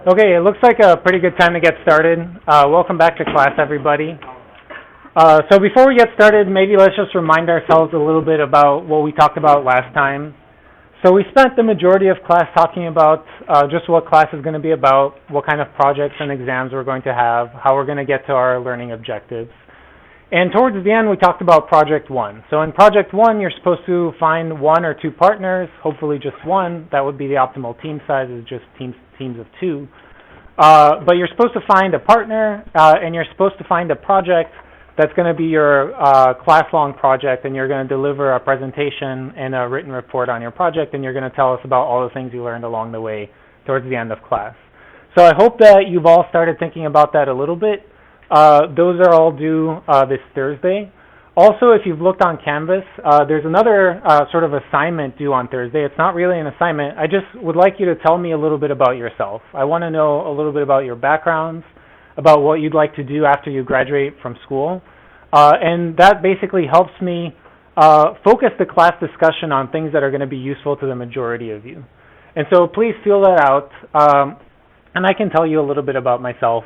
Okay, it looks like a pretty good time to get started. Welcome back to class, everybody. So before we get started, maybe let's just remind ourselves a little bit about what we talked about last time. So we spent the majority of class talking about just what class is going to be about, what kind of projects and exams we're going to have, how we're going to get to our learning objectives. And towards the end, we talked about Project 1. So in Project 1, you're supposed to find one or two partners, hopefully just one. That would be the optimal team size, is just teams of two. But you're supposed to find a partner, and you're supposed to find a project that's going to be your class-long project, and you're going to deliver a presentation and a written report on your project, and you're going to tell us about all the things you learned along the way towards the end of class. So I hope that you've all started thinking about that a little bit. Those are all due this Thursday. Also, if you've looked on Canvas, there's another sort of assignment due on Thursday. It's not really an assignment. I just would like you to tell me a little bit about yourself. I want to know a little bit about your backgrounds, about what you'd like to do after you graduate from school. And that basically helps me focus the class discussion on things that are going to be useful to the majority of you. And so please fill that out. And I can tell you a little bit about myself.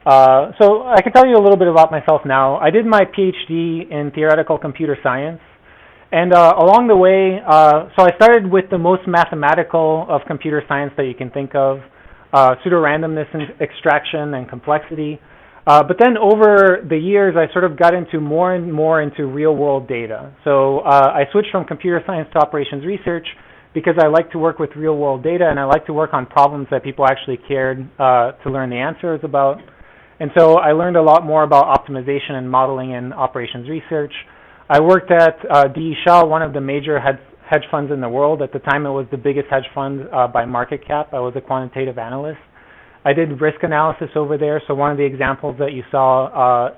So I can tell you a little bit about myself now. I did my PhD in theoretical computer science, and along the way, so I started with the most mathematical of computer science that you can think of, pseudo-randomness and extraction and complexity. But then over the years, I sort of got into more and more into real-world data. So I switched from computer science to operations research because I like to work with real-world data, and I like to work on problems that people actually cared to learn the answers about. And so I learned a lot more about optimization and modeling in operations research. I worked at D.E. Shaw, one of the major hedge funds in the world. At the time, it was the biggest hedge fund by market cap. I was a quantitative analyst. I did risk analysis over there. So one of the examples that you saw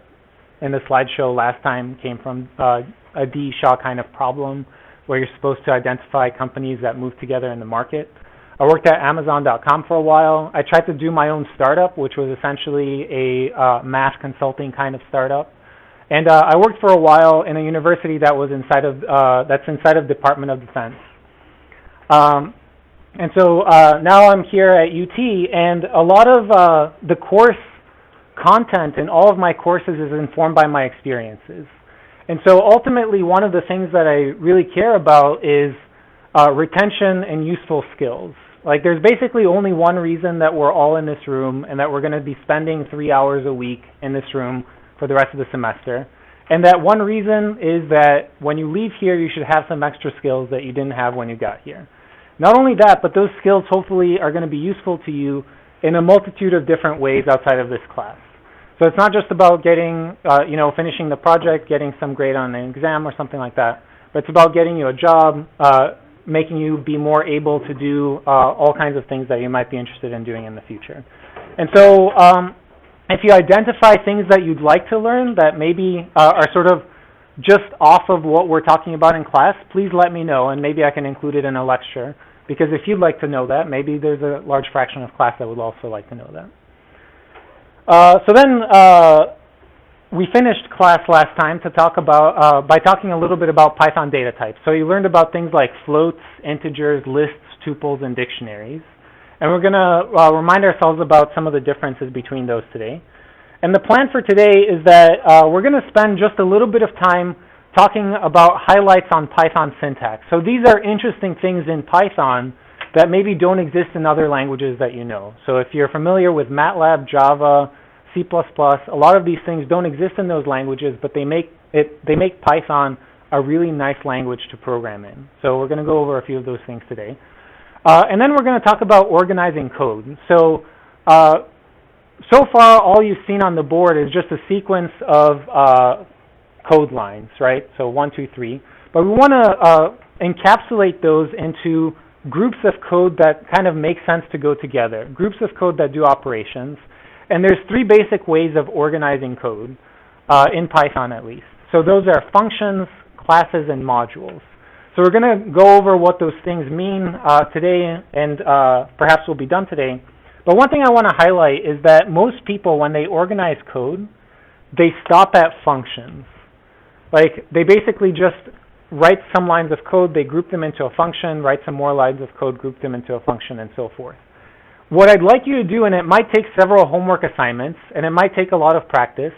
in the slideshow last time came from a D.E. Shaw kind of problem where you're supposed to identify companies that move together in the market. I worked at Amazon.com for a while. I tried to do my own startup, which was essentially a math consulting kind of startup. And I worked for a while in a university that was that's inside of Department of Defense. And so now I'm here at UT, and a lot of the course content in all of my courses is informed by my experiences. And so ultimately, one of the things that I really care about is retention and useful skills. Like, there's basically only one reason that we're all in this room and that we're going to be spending 3 hours a week in this room for the rest of the semester. And that one reason is that when you leave here, you should have some extra skills that you didn't have when you got here. Not only that, but those skills hopefully are going to be useful to you in a multitude of different ways outside of this class. So it's not just about getting, finishing the project, getting some grade on an exam or something like that, but it's about getting you a job, making you be more able to do all kinds of things that you might be interested in doing in the future. And so if you identify things that you'd like to learn that maybe are sort of just off of what we're talking about in class, please let me know, and maybe I can include it in a lecture. Because if you'd like to know that, maybe there's a large fraction of class that would also like to know that. So then we finished class last time to talk about by talking a little bit about Python data types. So you learned about things like floats, integers, lists, tuples, and dictionaries. And we're going to remind ourselves about some of the differences between those today. And the plan for today is that we're going to spend just a little bit of time talking about highlights on Python syntax. So these are interesting things in Python that maybe don't exist in other languages that you know. So if you're familiar with MATLAB, Java, C++, a lot of these things don't exist in those languages, but they make Python a really nice language to program in. So we're going to go over a few of those things today. And then we're going to talk about organizing code. So far, all you've seen on the board is just a sequence of code lines, right? So 1, 2, 3. But we want to encapsulate those into groups of code that kind of make sense to go together, groups of code that do operations. And there's three basic ways of organizing code, in Python at least. So those are functions, classes, and modules. So we're going to go over what those things mean today, and perhaps will be done today. But one thing I want to highlight is that most people, when they organize code, they stop at functions. Like, they basically just write some lines of code, they group them into a function, write some more lines of code, group them into a function, and so forth. what I'd like you to do, and it might take several homework assignments, and it might take a lot of practice,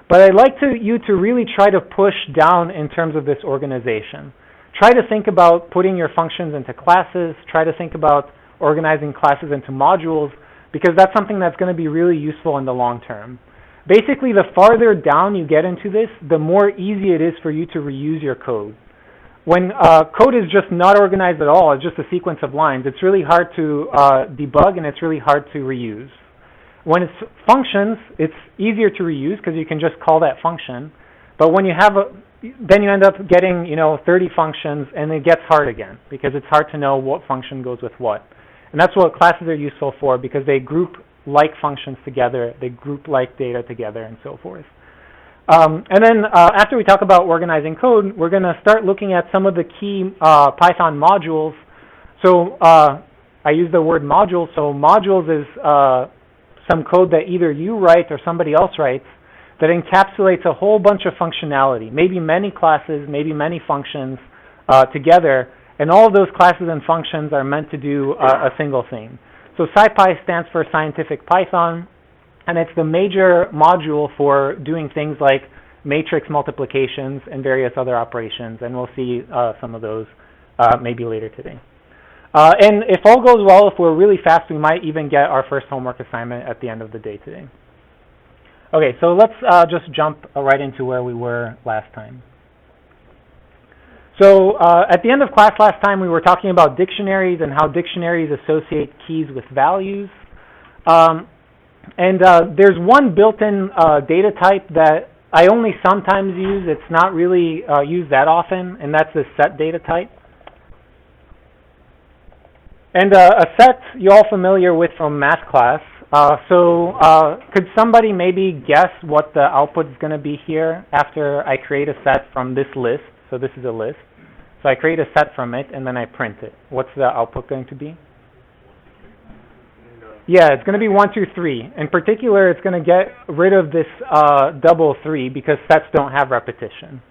but I'd like you to really try to push down in terms of this organization. Try to think about putting your functions into classes. Try to think about organizing classes into modules, because that's something that's going to be really useful in the long term. Basically, the farther down you get into this, the more easy it is for you to reuse your code. When code is just not organized at all, it's just a sequence of lines, it's really hard to debug and it's really hard to reuse. When it's functions, it's easier to reuse because you can just call that function. But when you have then you end up getting 30 functions, and it gets hard again because it's hard to know what function goes with what. And that's what classes are useful for, because they group like functions together, they group like data together, and so forth. And then after we talk about organizing code, we're going to start looking at some of the key Python modules. So I use the word module. So modules is some code that either you write or somebody else writes that encapsulates a whole bunch of functionality, maybe many classes, maybe many functions together. And all of those classes and functions are meant to do a single thing. So Scipy stands for Scientific Python, and it's the major module for doing things like matrix multiplications and various other operations, and we'll see some of those maybe later today. And if all goes well, if we're really fast, we might even get our first homework assignment at the end of the day today. Okay, so let's just jump right into where we were last time. So at the end of class last time, we were talking about dictionaries and how dictionaries associate keys with values. And there's one built-in data type that I only sometimes use. It's not really used that often, and that's the set data type. And a set you're all familiar with from math class. So could somebody maybe guess what the output is going to be here after I create a set from this list? So this is a list. So I create a set from it, and then I print it. What's the output going to be? Yeah, it's going to be 1, 2, 3. In particular, it's going to get rid of this double 3 because sets don't have repetition.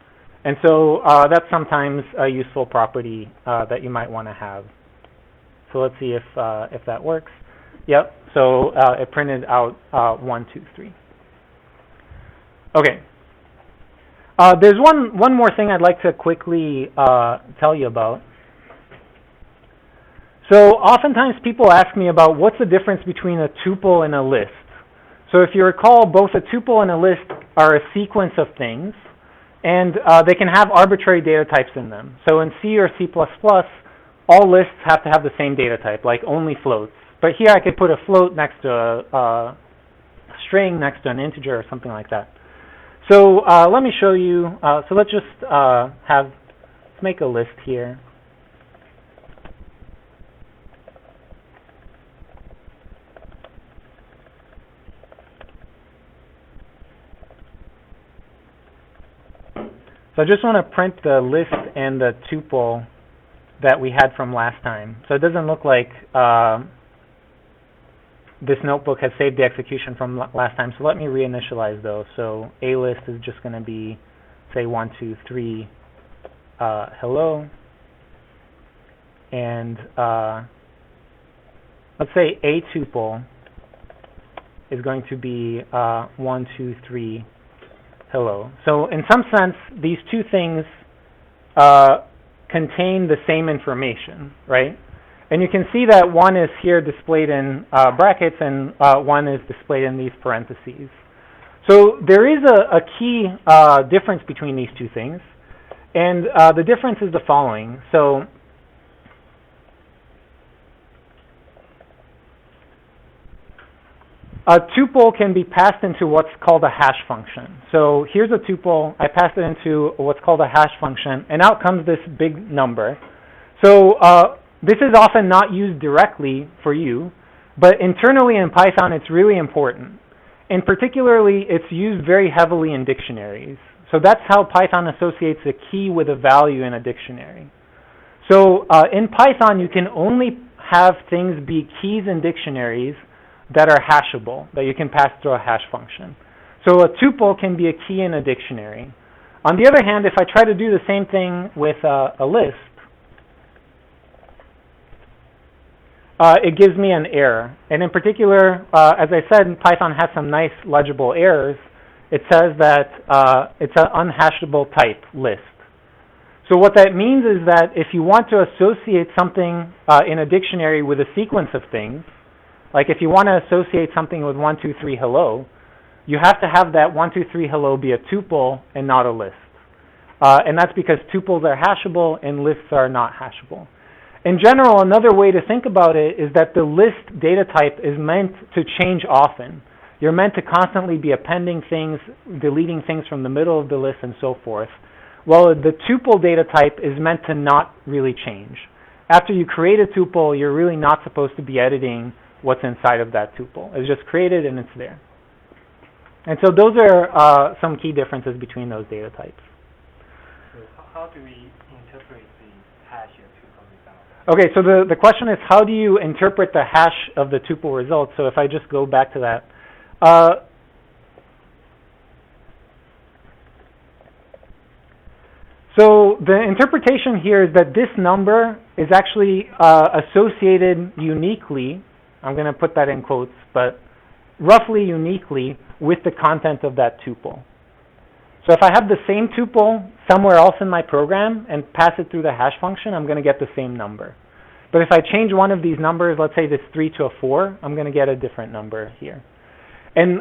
And so that's sometimes a useful property that you might want to have. So let's see if that works. Yep, so it printed out 1, 2, 3. Okay. There's one more thing I'd like to quickly tell you about. So oftentimes people ask me about what's the difference between a tuple and a list. So if you recall, both a tuple and a list are a sequence of things, and they can have arbitrary data types in them. So in C or C++, all lists have to have the same data type, like only floats. But here I could put a float next to a string, next to an integer, or something like that. So let me show you. So let's just let's make a list here. So I just want to print the list and the tuple that we had from last time. So it doesn't look like this notebook has saved the execution from last time. So let me reinitialize those. So a list is just going to be, say, 1, 2, 3, hello. And let's say a tuple is going to be 1, 2, 3, hello. So in some sense, these two things contain the same information, right? And you can see that one is here displayed in brackets and one is displayed in these parentheses. So there is a key difference between these two things. And the difference is the following. So a tuple can be passed into what's called a hash function. So here's a tuple. I pass it into what's called a hash function, and out comes this big number. So this is often not used directly for you, but internally in Python it's really important. And particularly it's used very heavily in dictionaries. So that's how Python associates a key with a value in a dictionary. So in Python you can only have things be keys in dictionaries that are hashable, that you can pass through a hash function. So a tuple can be a key in a dictionary. On the other hand, if I try to do the same thing with a list, it gives me an error. And in particular, as I said, Python has some nice legible errors. It says that it's an unhashable type list. So what that means is that if you want to associate something in a dictionary with a sequence of things, like if you want to associate something with 1, 2, 3, hello, you have to have that 1, 2, 3, hello be a tuple and not a list. And that's because tuples are hashable and lists are not hashable. In general, another way to think about it is that the list data type is meant to change often. You're meant to constantly be appending things, deleting things from the middle of the list, and so forth. Well, the tuple data type is meant to not really change. After you create a tuple, you're really not supposed to be editing what's inside of that tuple. It's just created and it's there. And so those are some key differences between those data types. So how do we interpret the hash of tuple result? Okay, so the question is, how do you interpret the hash of the tuple result? So if I just go back to that. So the interpretation here is that this number is actually associated uniquely, I'm going to put that in quotes, but roughly uniquely with the content of that tuple. So if I have the same tuple somewhere else in my program and pass it through the hash function, I'm going to get the same number. But if I change one of these numbers, let's say this 3 to a 4, I'm going to get a different number here. And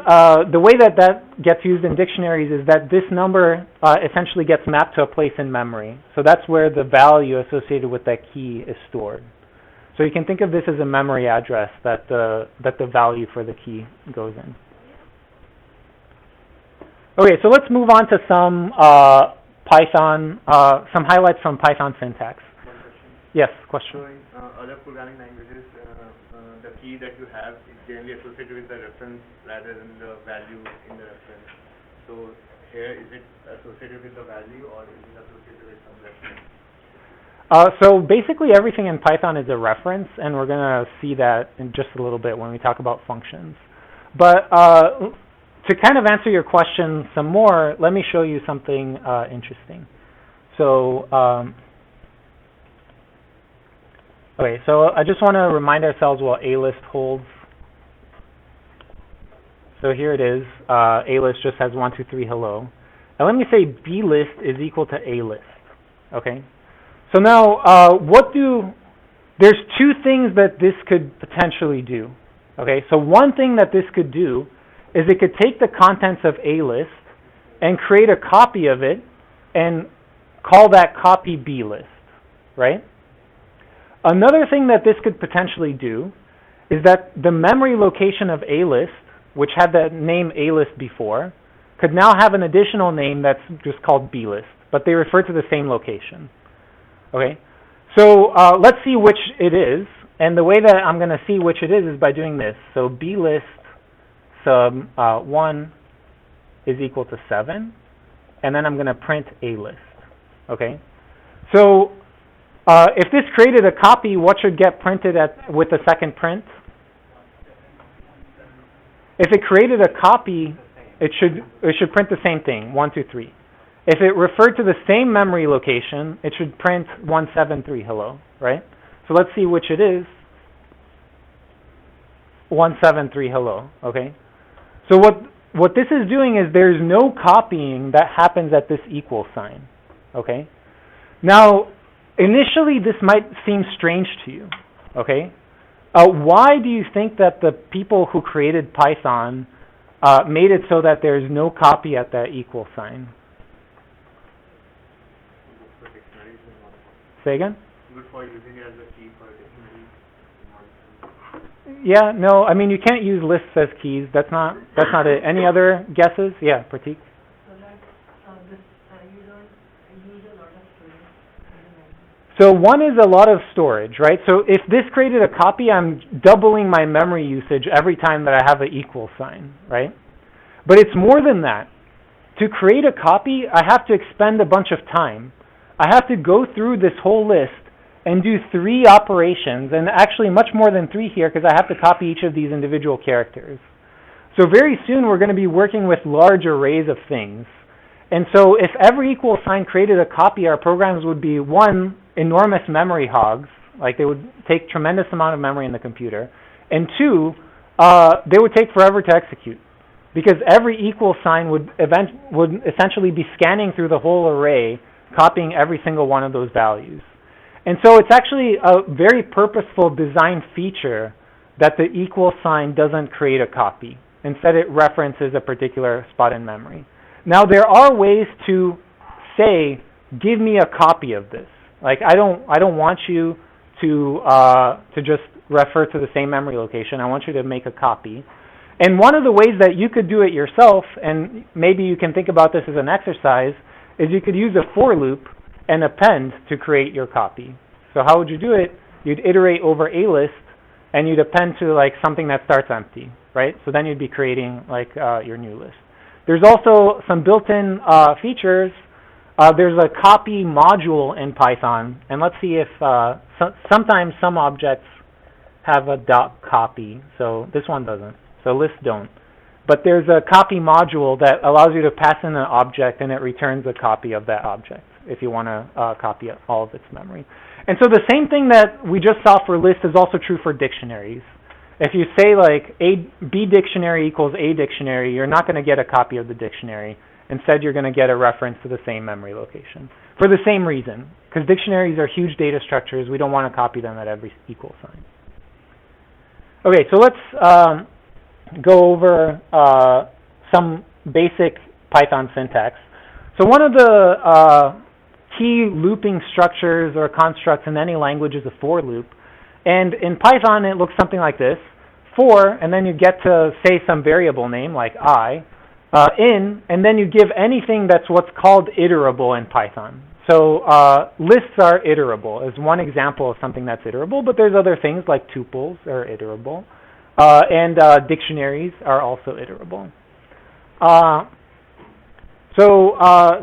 the way that that gets used in dictionaries is that this number essentially gets mapped to a place in memory. So that's where the value associated with that key is stored. So you can think of this as a memory address that the value for the key goes in. Okay, so let's move on to some Python, some highlights from Python syntax. One question. Yes, question. So in other programming languages, the key that you have is generally associated with the reference rather than the value in the reference. So here, is it associated with the value or is it associated with some reference? So basically everything in Python is a reference, and we're going to see that in just a little bit when we talk about functions. But to kind of answer your question some more, let me show you something interesting. So, okay, so I just want to remind ourselves what A-list holds. So here it is. A-list just has 1, 2, 3, hello. Now let me say B-list is equal to A-list. Okay. So now, there's two things that this could potentially do. Okay. So one thing that this could do is it could take the contents of A-list and create a copy of it and call that copy B-list. Right. Another thing that this could potentially do is that the memory location of A-list, which had the name A-list before, could now have an additional name that's just called B-list, but they refer to the same location. Okay, so let's see which it is, and the way that I'm going to see which it is by doing this. So B-list sub 1 is equal to 7, and then I'm going to print A-list. Okay, so if this created a copy, what should get printed with the second print? If it created a copy, it should print the same thing, 1, 2, 3. If it referred to the same memory location, it should print 173 hello, right? So let's see which it is. 173 hello, okay? So what this is doing is there's no copying that happens at this equal sign, okay? Now, initially this might seem strange to you, okay? Why do you think that the people who created Python made it so that there's no copy at that equal sign? Say again? Good for using it as a key for dictionary. Yeah, no, I mean you can't use lists as keys. That's not it. Any other guesses? Yeah, Pratik. So that this you don't use a lot of storage. So one is a lot of storage, right? So if this created a copy, I'm doubling my memory usage every time that I have an equal sign, right? But it's more than that. To create a copy, I have to expend a bunch of time. I have to go through this whole list and do 3 operations, and actually much more than 3 here because I have to copy each of these individual characters. So very soon we're going to be working with large arrays of things. And so if every equal sign created a copy, our programs would be, 1, enormous memory hogs, Like, they would take tremendous amount of memory in the computer. And two, they would take forever to execute, because every equal sign would essentially be scanning through the whole array, copying every single one of those values. And so it's actually a very purposeful design feature that the equal sign doesn't create a copy. Instead, it references a particular spot in memory. Now, there are ways to say, give me a copy of this. Like, I don't want you to just refer to the same memory location. I want you to make a copy. And one of the ways that you could do it yourself, and maybe you can think about this as an exercise, is you could use a for loop and append to create your copy. So how would you do it? You'd iterate over a list, and you'd append to like something that starts empty, right? So then you'd be creating like your new list. There's also some built-in features. There's a copy module in Python, and let's see if sometimes some objects have a .copy, so this one doesn't. So lists don't. But there's a copy module that allows you to pass in an object, and it returns a copy of that object if you want to copy all of its memory. And so the same thing that we just saw for lists is also true for dictionaries. If you say like B dictionary equals A dictionary, you're not going to get a copy of the dictionary. Instead, you're going to get a reference to the same memory location for the same reason, because dictionaries are huge data structures. We don't want to copy them at every equal sign. Okay, so let's go over some basic Python syntax. So one of the key looping structures or constructs in any language is a for loop. And in Python, it looks something like this. For, and then you get to say some variable name like I, and then you give anything that's what's called iterable in Python. So lists are iterable as one example of something that's iterable, but there's other things like tuples are iterable, and dictionaries are also iterable. So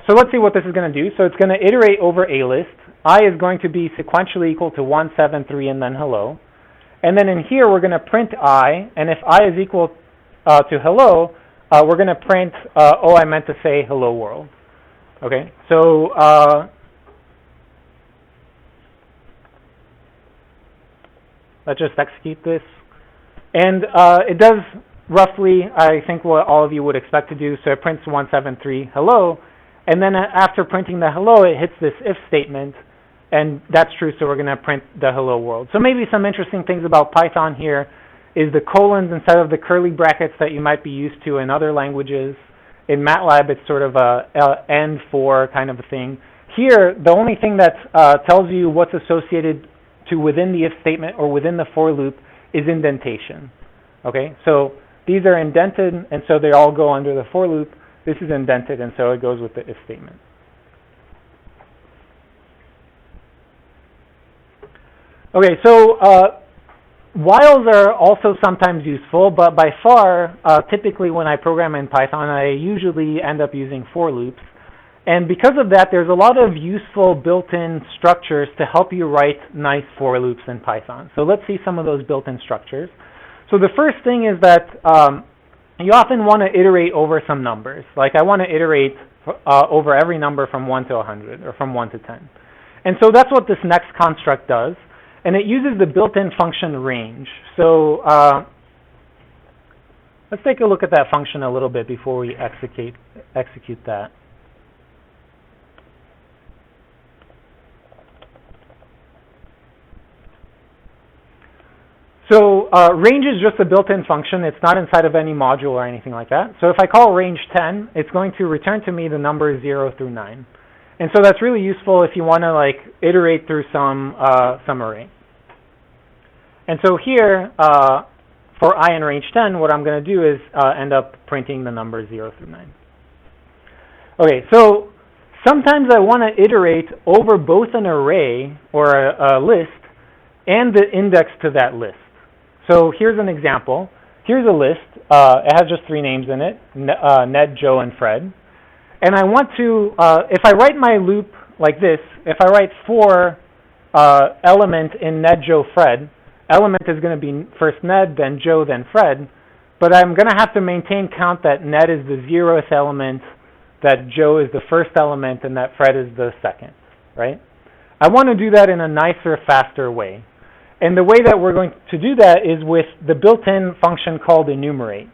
let's see what this is going to do. So it's going to iterate over a list. I is going to be sequentially equal to 1, 7, 3, and then hello. And then in here, we're going to print I, and if I is equal to hello, we're going to print, oh, I meant to say hello world. Okay, so let's just execute this. And it does roughly, I think, what all of you would expect to do. So it prints 173 hello, and then after printing the hello, it hits this if statement, and that's true, so we're going to print the hello world. So maybe some interesting things about Python here is the colons instead of the curly brackets that you might be used to in other languages. In MATLAB, it's sort of a and for kind of a thing. Here, the only thing that tells you what's associated to within the if statement or within the for loop is indentation. Okay, so these are indented, and so they all go under the for loop. This is indented, and so it goes with the if statement. Okay, so whiles are also sometimes useful, but by far, typically when I program in Python, I usually end up using for loops. And because of that, there's a lot of useful built-in structures to help you write nice for loops in Python. So let's see some of those built-in structures. So the first thing is that you often want to iterate over some numbers. Like I want to iterate over every number from 1 to 100 or from 1 to 10. And so that's what this next construct does. And it uses the built-in function range. So let's take a look at that function a little bit before we execute that. So range is just a built-in function. It's not inside of any module or anything like that. So if I call range 10, it's going to return to me the numbers 0 through 9. And so that's really useful if you want to like iterate through some array. And so here, for I in range 10, what I'm going to do is end up printing the numbers 0 through 9. Okay, so sometimes I want to iterate over both an array or a list and the index to that list. So here's an example. Here's a list. It has just 3 names in it, Ned, Joe, and Fred. And I want to, if I write my loop like this, if I write for element in Ned, Joe, Fred, element is going to be first Ned, then Joe, then Fred. But I'm going to have to maintain count that Ned is the 0th element, that Joe is the first element, and that Fred is the second, right? I want to do that in a nicer, faster way. And the way that we're going to do that is with the built-in function called enumerate.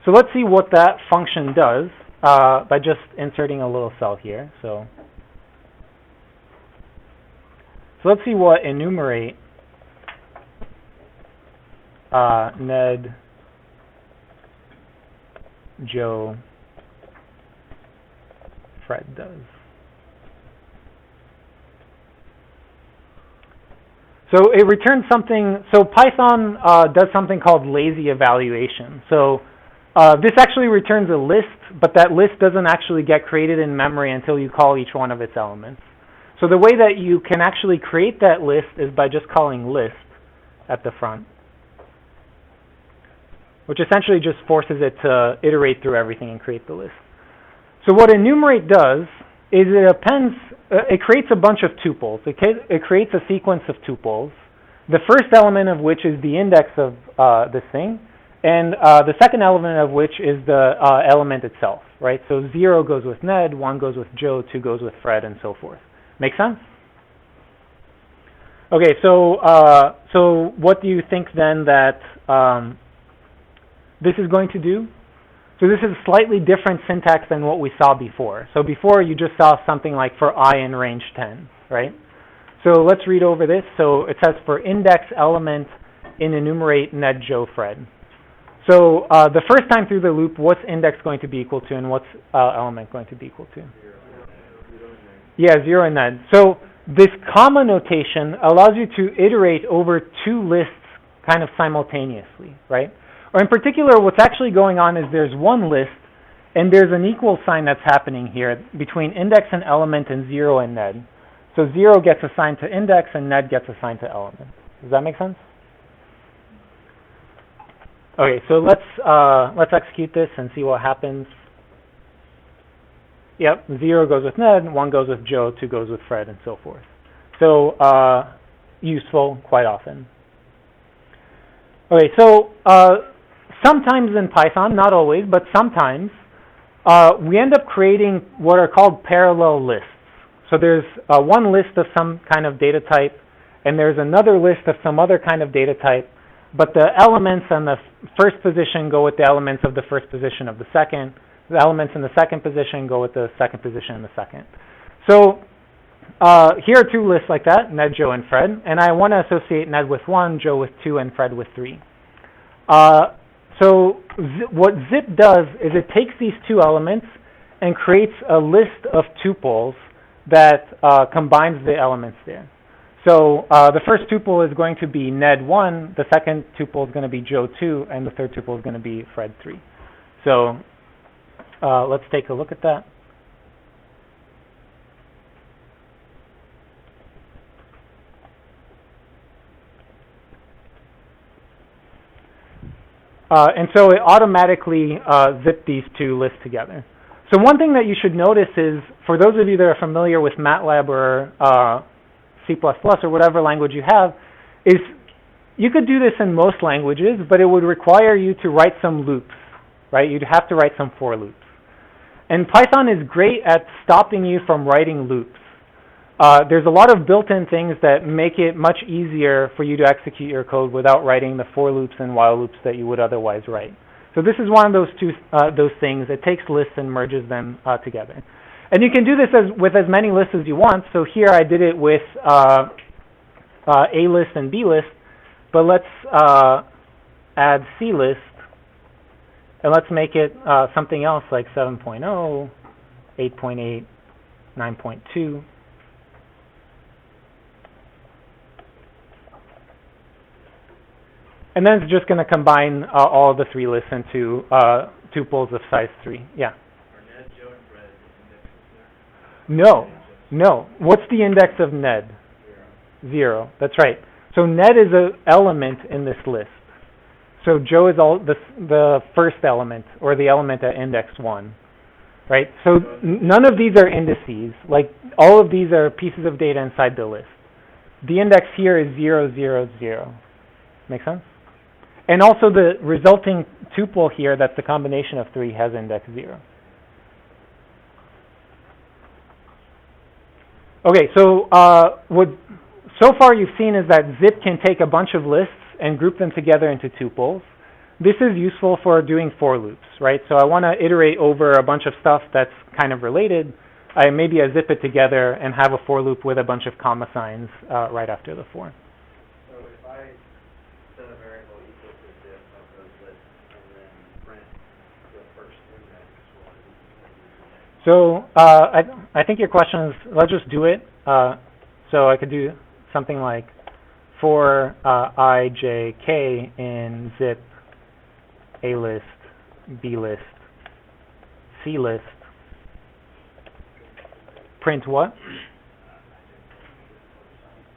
So let's see what that function does by just inserting a little cell here. So let's see what enumerate Ned, Joe, Fred does. So it returns something, so Python does something called lazy evaluation. So this actually returns a list, but that list doesn't actually get created in memory until you call each one of its elements. So the way that you can actually create that list is by just calling list at the front, which essentially just forces it to iterate through everything and create the list. So what enumerate does is it creates a bunch of tuples. It creates a sequence of tuples, the first element of which is the index of this thing, and the second element of which is the element itself, right? So 0 goes with Ned, 1 goes with Joe, 2 goes with Fred, and so forth. Make sense? Okay, so what do you think then that this is going to do? So this is a slightly different syntax than what we saw before. So before you just saw something like for I in range 10, right? So let's read over this. So it says for index element in enumerate Ned, Joe, Fred. So the first time through the loop, what's index going to be equal to and what's element going to be equal to? 0. Yeah, 0 and Ned. So this comma notation allows you to iterate over two lists kind of simultaneously, right? Or in particular, what's actually going on is there's one list, and there's an equal sign that's happening here between index and element and 0 and Ned. So 0 gets assigned to index, and Ned gets assigned to element. Does that make sense? Okay, so let's execute this and see what happens. Yep, 0 goes with Ned, 1 goes with Joe, 2 goes with Fred, and so forth. So useful quite often. Okay, so sometimes in Python, not always, but sometimes, we end up creating what are called parallel lists. So there's one list of some kind of data type, and there's another list of some other kind of data type, but the elements on the first position go with the elements of the first position of the second. The elements in the second position go with the second position in the second. So here are two lists like that, Ned, Joe, and Fred, and I want to associate Ned with 1, Joe with 2, and Fred with 3. So what zip does is it takes these two elements and creates a list of tuples that combines the elements there. So the first tuple is going to be Ned 1, the second tuple is going to be Joe 2, and the third tuple is going to be Fred 3. So let's take a look at that. And so it automatically zipped these two lists together. So one thing that you should notice is, for those of you that are familiar with MATLAB or C++ or whatever language you have, is you could do this in most languages, but it would require you to write some loops, right? You'd have to write some for loops. And Python is great at stopping you from writing loops. There's a lot of built-in things that make it much easier for you to execute your code without writing the for loops and while loops that you would otherwise write. So this is one of those things. It takes lists and merges them together. And you can do this with as many lists as you want. So here I did it with A list and B list, but let's add C list, and let's make it something else like 7.0, 8.8, 9.2. And then it's just going to combine all of the three lists into tuples of size 3. Yeah? Ned, Joe, and Fred, the index is there? No. What's the index of Ned? 0. That's right. So Ned is an element in this list. So Joe is the first element, or the element at index 1. Right? So none of these are indices. Like, all of these are pieces of data inside the list. The index here is 0, 0, 0. Make sense? And also the resulting tuple here, that's the combination of 3, has index 0. Okay, so what so far you've seen is that zip can take a bunch of lists and group them together into tuples. This is useful for doing for loops, right? So I want to iterate over a bunch of stuff that's kind of related. Maybe I zip it together and have a for loop with a bunch of comma signs right after the for. So if I set a variable equal to zip of those lists and then print the first index, So I think your question is, let's just do it. So I could do something like for I, j, k in zip A list, B list, C list, print what?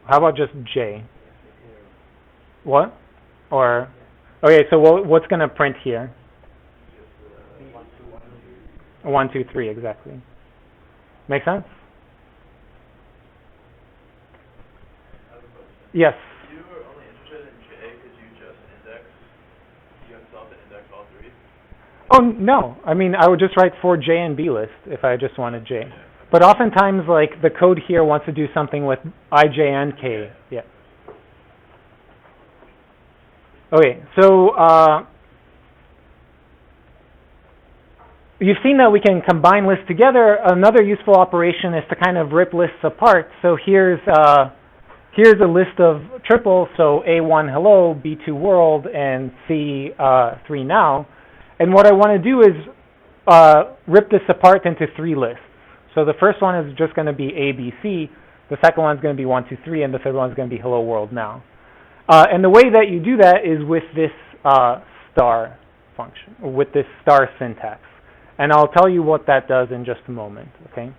How about just j? What? Or, okay, so what's going to print here? 1, 2, 3, exactly. Make sense? Yes. You were only interested in J because you just index, you have to index all three? Oh, no. I mean, I would just write for J and B list if I just wanted J. But oftentimes, like, the code here wants to do something with I, J, and K. Yeah. Okay, so you've seen that we can combine lists together. Another useful operation is to kind of rip lists apart. So here's a list of triples, so A1 hello, B2 world, and C3 now. And what I want to do is rip this apart into 3 lists. So the first one is just going to be A, B, C. The second one is going to be 1, 2, 3, and the third one is going to be hello world now. And the way that you do that is with this star function, or with this star syntax. And I'll tell you what that does in just a moment, okay?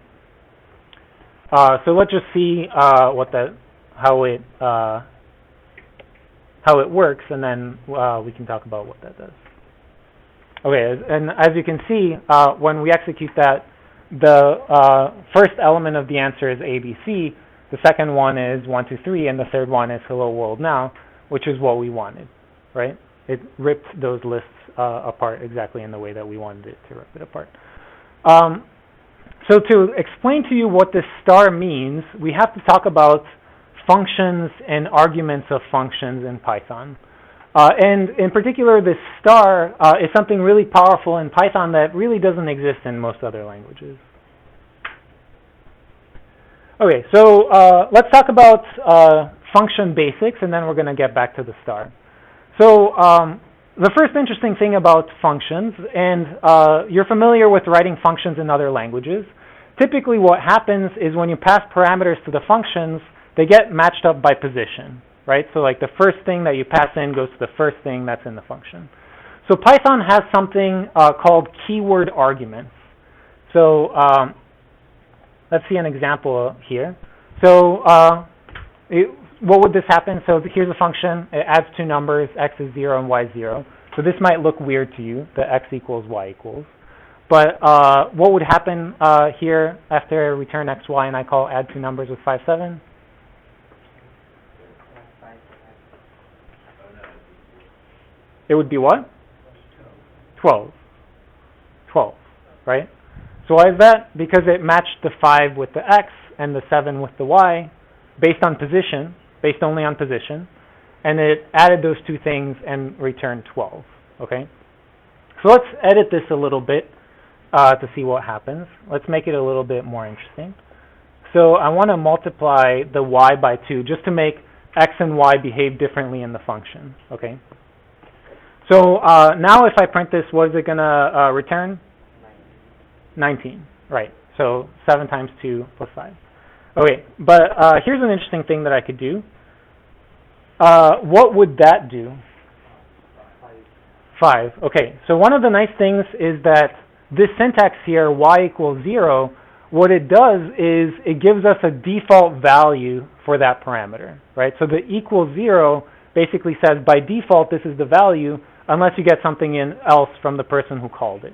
So let's just see how it works, and then we can talk about what that does. Okay, and as you can see, when we execute that, the first element of the answer is ABC, the second one is 1, 2, 3, and the third one is hello world now, which is what we wanted, right? It ripped those lists apart exactly in the way that we wanted it to rip it apart. So to explain to you what this star means, we have to talk about functions and arguments of functions in Python. And in particular, this star is something really powerful in Python that really doesn't exist in most other languages. Okay, so let's talk about function basics, and then we're going to get back to the star. So the first interesting thing about functions, and you're familiar with writing functions in other languages. Typically what happens is when you pass parameters to the functions, they get matched up by position, right? So like the first thing that you pass in goes to the first thing that's in the function. So Python has something called keyword arguments. So let's see an example here. So what would this happen? So here's a function. It adds 2 numbers, x is 0 and y is 0. So this might look weird to you, the x equals y equals. But what would happen here after I return x, y, and I call add 2 numbers with 5, 7? It would be what? 12. 12, right? So why is that? Because it matched the 5 with the x and the 7 with the y based on position, based only on position, and it added those 2 things and returned 12, okay? So let's edit this a little bit to see what happens. Let's make it a little bit more interesting. So I want to multiply the y by 2 just to make x and y behave differently in the function, okay? So now if I print this, what is it going to return? 19, right. So 7 times 2 plus 5. Okay, but here's an interesting thing that I could do. What would that do? 5. Okay, so one of the nice things is that this syntax here, y equals 0, what it does is it gives us a default value for that parameter, right? So the equals 0 basically says by default this is the value unless you get something else from the person who called it.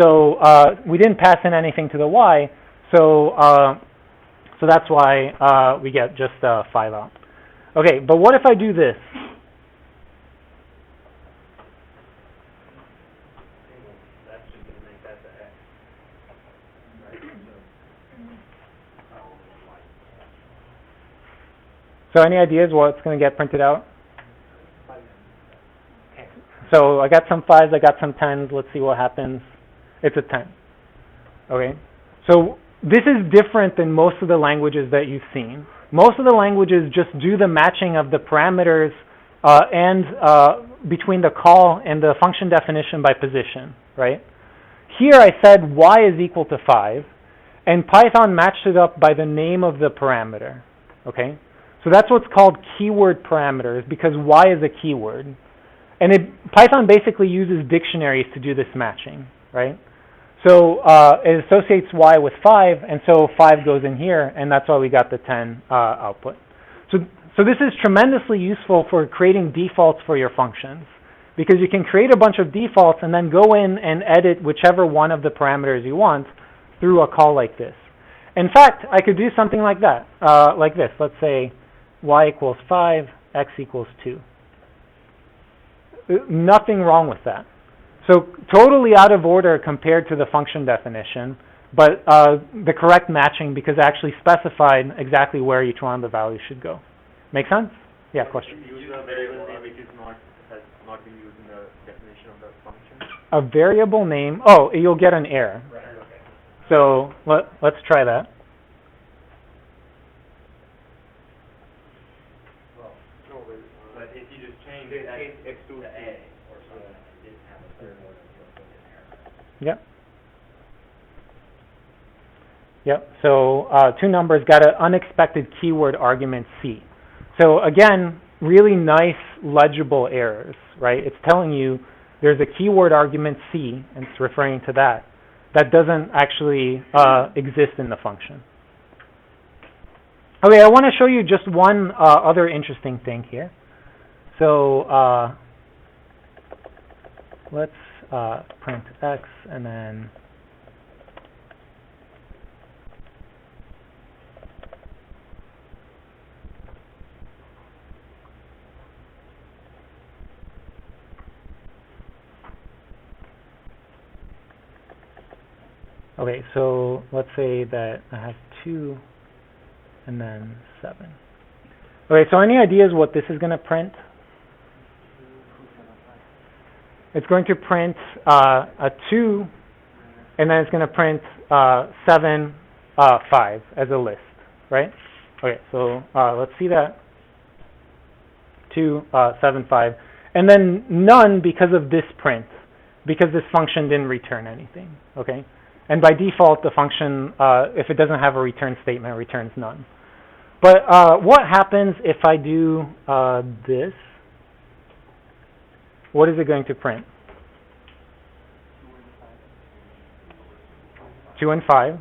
So we didn't pass in anything to the y, so that's why we get just 5 out. Okay, but what if I do this? So any ideas what's going to get printed out? Okay. So I got some 5s, I got some 10s. Let's see what happens. It's a 10. Okay. So this is different than most of the languages that you've seen. Most of the languages just do the matching of the parameters between the call and the function definition by position, right? Here I said y is equal to 5, and Python matched it up by the name of the parameter, okay? So that's what's called keyword parameters, because y is a keyword. And Python basically uses dictionaries to do this matching, right? So it associates y with 5, and so 5 goes in here, and that's why we got the 10 output. So this is tremendously useful for creating defaults for your functions, because you can create a bunch of defaults and then go in and edit whichever one of the parameters you want through a call like this. In fact, I could do something like that, like this. Let's say y equals 5, x equals 2. Nothing wrong with that. So totally out of order compared to the function definition, but the correct matching because it actually specified exactly where each one of the values should go. Make sense? Yeah, question. Use a variable name which has not been used in the definition of the function. A variable name. Oh, you'll get an error. Right, okay. So let's try that. Well, No, well, but if you just change They X change X to to A or something, and didn't have a third one, you'll put an error. Yep. Yep. So two numbers got an unexpected keyword argument C. So again, really nice legible errors, right? It's telling you there's a keyword argument C, and it's referring to that. That doesn't actually exist in the function. Okay, I want to show you just one other interesting thing here. So let's print x and then okay, so let's say that I have 2 and then 7. Okay, so any ideas what this is going to print? It's going to print a 2, and then it's going to print 7, 5 as a list, right? Okay, so let's see that. 2, 7, 5. And then none because of this print, because this function didn't return anything, okay? And by default, the function, if it doesn't have a return statement, returns none. But what happens if I do this? What is it going to print? 2 and 5.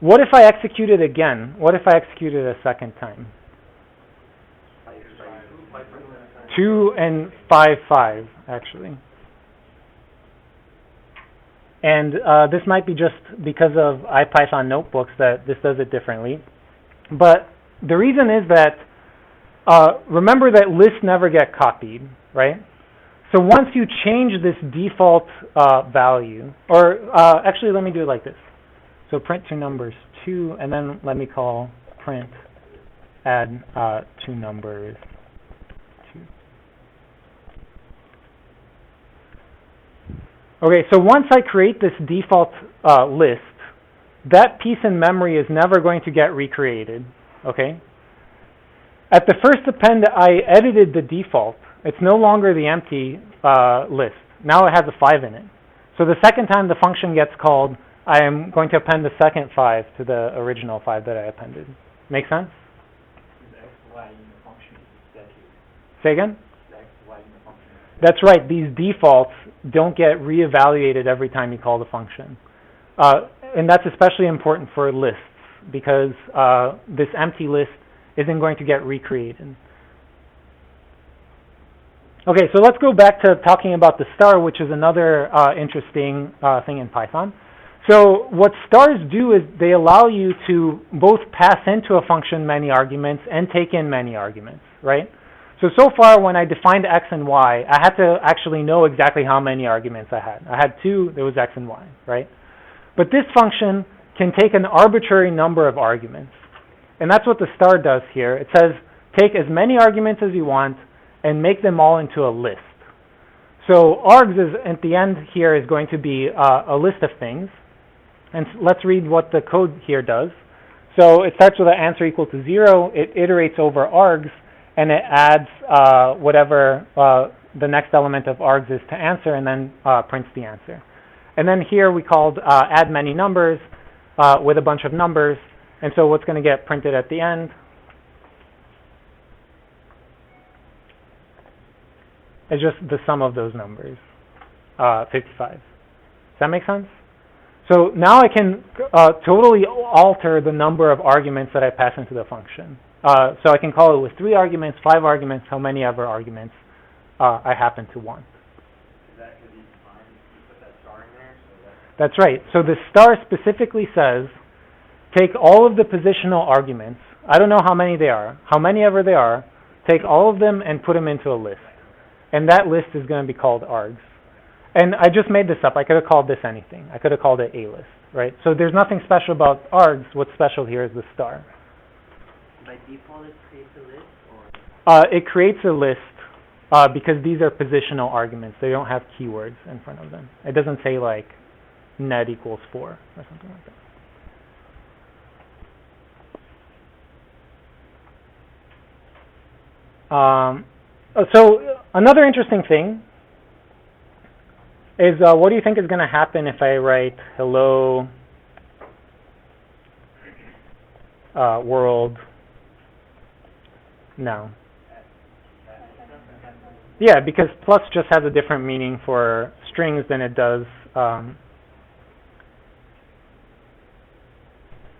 What if I execute it again? What if I execute it a second time? 2 and 5, 5, actually. And this might be just because of IPython notebooks that this does it differently. But the reason is that, remember that lists never get copied, right? So once you change this default value, or actually let me do it like this. So print two numbers, 2, and then let me call print add 2 numbers, 2. Okay, so once I create this default list, that piece in memory is never going to get recreated, okay? At the first append, I edited the default. It's no longer the empty list. Now it has a 5 in it. So the second time the function gets called, I am going to append the second 5 to the original 5 that I appended. Make sense? The X, Y in the function is executed. Say again? The X, Y in the function is That's right. These defaults don't get reevaluated every time you call the function. And that's especially important for lists because this empty list isn't going to get recreated. Okay, so let's go back to talking about the star, which is another interesting thing in Python. So what stars do is they allow you to both pass into a function many arguments and take in many arguments, right? So far when I defined x and y, I had to actually know exactly how many arguments I had. I had 2, there was x and y, right? But this function can take an arbitrary number of arguments. And that's what the star does here. It says, take as many arguments as you want and make them all into a list. So args is, at the end here, is going to be a list of things. And let's read what the code here does. So it starts with an answer equal to 0. It iterates over args, and it adds whatever the next element of args is to answer, and then prints the answer. And then here we called add many numbers with a bunch of numbers. And so what's going to get printed at the end is just the sum of those numbers, 55. Does that make sense? So now I can totally alter the number of arguments that I pass into the function. So I can call it with 3 arguments, 5 arguments, how many ever arguments I happen to want. Is that because you put that star in there? That's right. So the star specifically says, take all of the positional arguments. I don't know how many they are, how many ever they are. Take all of them and put them into a list. And that list is going to be called args. And I just made this up. I could have called this anything. I could have called it a list, right? So there's nothing special about args. What's special here is the star. By default, it creates a list, or? It creates a list because these are positional arguments. They don't have keywords in front of them. It doesn't say like Ned equals 4 or something like that. So another interesting thing is what do you think is going to happen if I write hello world now? Yeah, because plus just has a different meaning for strings than it does.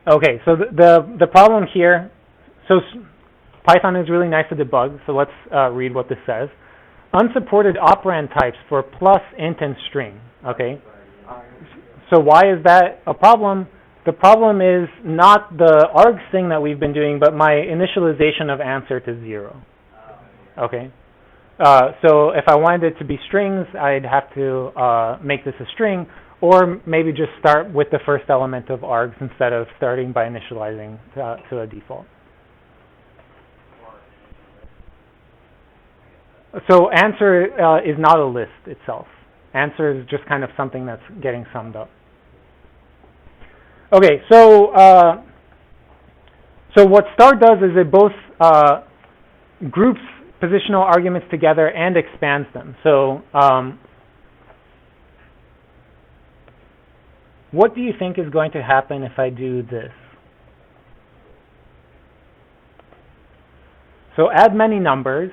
Okay, so the problem here, so Python is really nice to debug, so let's read what this says. Unsupported operand types for plus, int, and string, okay? So why is that a problem? The problem is not the args thing that we've been doing, but my initialization of answer to 0, okay? So if I wanted it to be strings, I'd have to make this a string, or maybe just start with the first element of args instead of starting by initializing to a default. So answer is not a list itself. Answer is just kind of something that's getting summed up. Okay, so what star does is it both groups positional arguments together and expands them. So what do you think is going to happen if I do this? So add many numbers.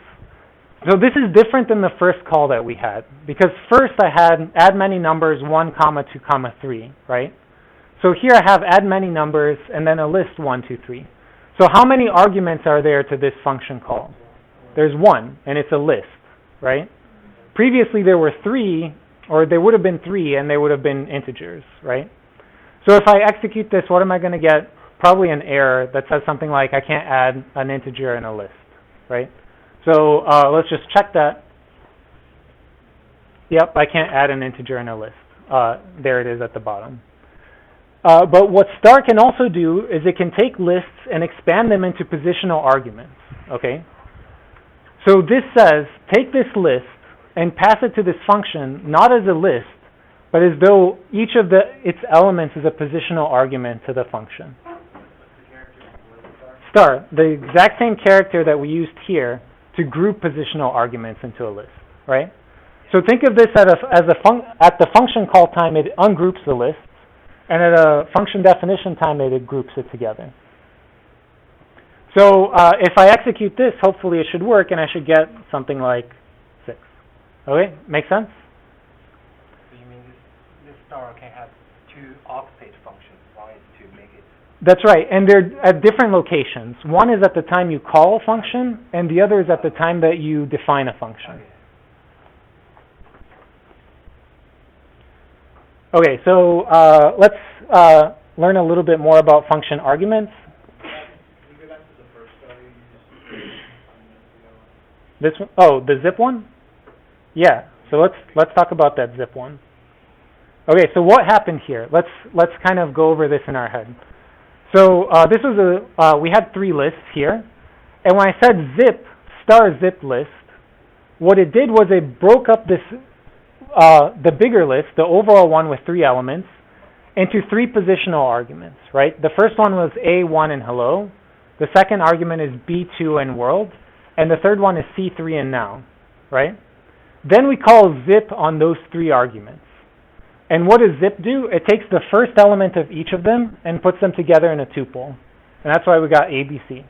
So this is different than the first call that we had, because first I had add many numbers 1, 2, 3, right? So here I have add many numbers and then a list 1, 2, 3. So how many arguments are there to this function call? There's 1, and it's a list, right? Previously there were 3, or there would have been 3, and they would have been integers, right? So if I execute this, what am I going to get? Probably an error that says something like I can't add an integer in a list, right? So let's just check that. Yep, I can't add an integer in a list. There it is at the bottom. But what star can also do is it can take lists and expand them into positional arguments, okay? So this says, take this list and pass it to this function, not as a list, but as though each of its elements is a positional argument to the function. Star, the exact same character that we used here to group positional arguments into a list, right? So think of this at the function call time, it ungroups the list, and at a function definition time, it groups it together. So if I execute this, hopefully it should work, and I should get something like 6. Okay, make sense? So you mean this star can have 2 octet functions? One is to make it. That's right, and they're at different locations. One is at the time you call a function, and the other is at the time that you define a function. Okay, so let's learn a little bit more about function arguments. Can you go back to the first star you used? This one? Oh, the zip one? Yeah. So let's talk about that zip one. Okay, so what happened here? Let's kind of go over this in our head. So this was we had 3 lists here, And when I said zip, star zip list, what it did was it broke up this, the bigger list, the overall one with 3 elements, into 3 positional arguments, right? The first one was A1 and hello. The second argument is B2 and world. And the third one is C3 and now, right? Then we call zip on those 3 arguments. And what does zip do? It takes the first element of each of them and puts them together in a tuple. And that's why we got ABC.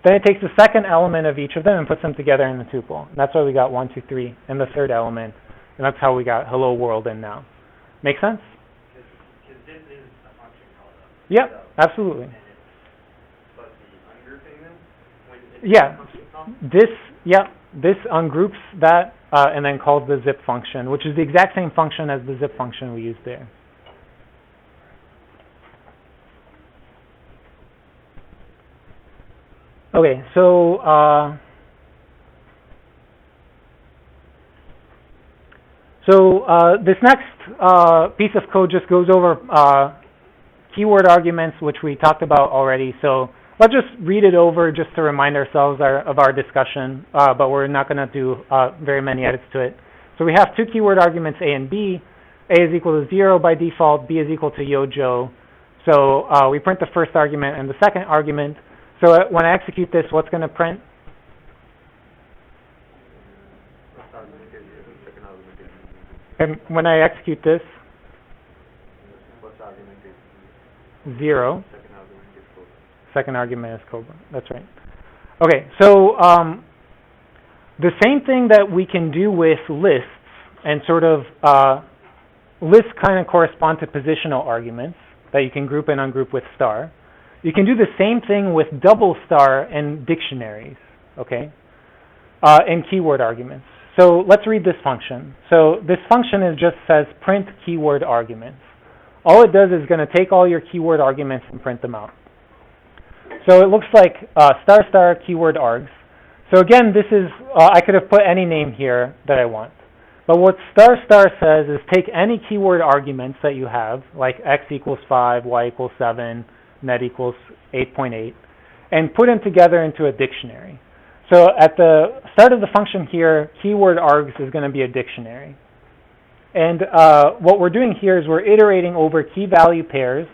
Then it takes the second element of each of them and puts them together in a tuple. And that's why we got 1, 2, 3, and the third element. And that's how we got hello world and now. Make sense? Because this is a function called up. Yep, absolutely. And it's supposed to be ungrouping them when it's Yeah, a function call? this ungroups that and then calls the zip function, which is the exact same function as the zip function we used there. Okay, so this next piece of code just goes over keyword arguments, which we talked about already. So let's just read it over just to remind ourselves of our discussion, but we're not going to do very many edits to it. So we have 2 keyword arguments, A and B. A is equal to 0 by default, B is equal to Yojo. So we print the first argument and the second argument. So when I execute this, what's going to print? First argument is yes, second argument is And when I execute this, first argument is 0. second argument is 4. Second argument is Cobra. That's right. Okay, so the same thing that we can do with lists, and sort of lists kind of correspond to positional arguments that you can group and ungroup with star. You can do the same thing with double star and dictionaries, okay, and keyword arguments. So let's read this function. So this function just says print keyword arguments. All it does is going to take all your keyword arguments and print them out. So it looks like star star keyword args. So again, this is, I could have put any name here that I want. But what star star says is take any keyword arguments that you have, like x equals 5, y equals 7, net equals 8.8, and put them together into a dictionary. So at the start of the function here, keyword args is going to be a dictionary. And what we're doing here is we're iterating over key value pairs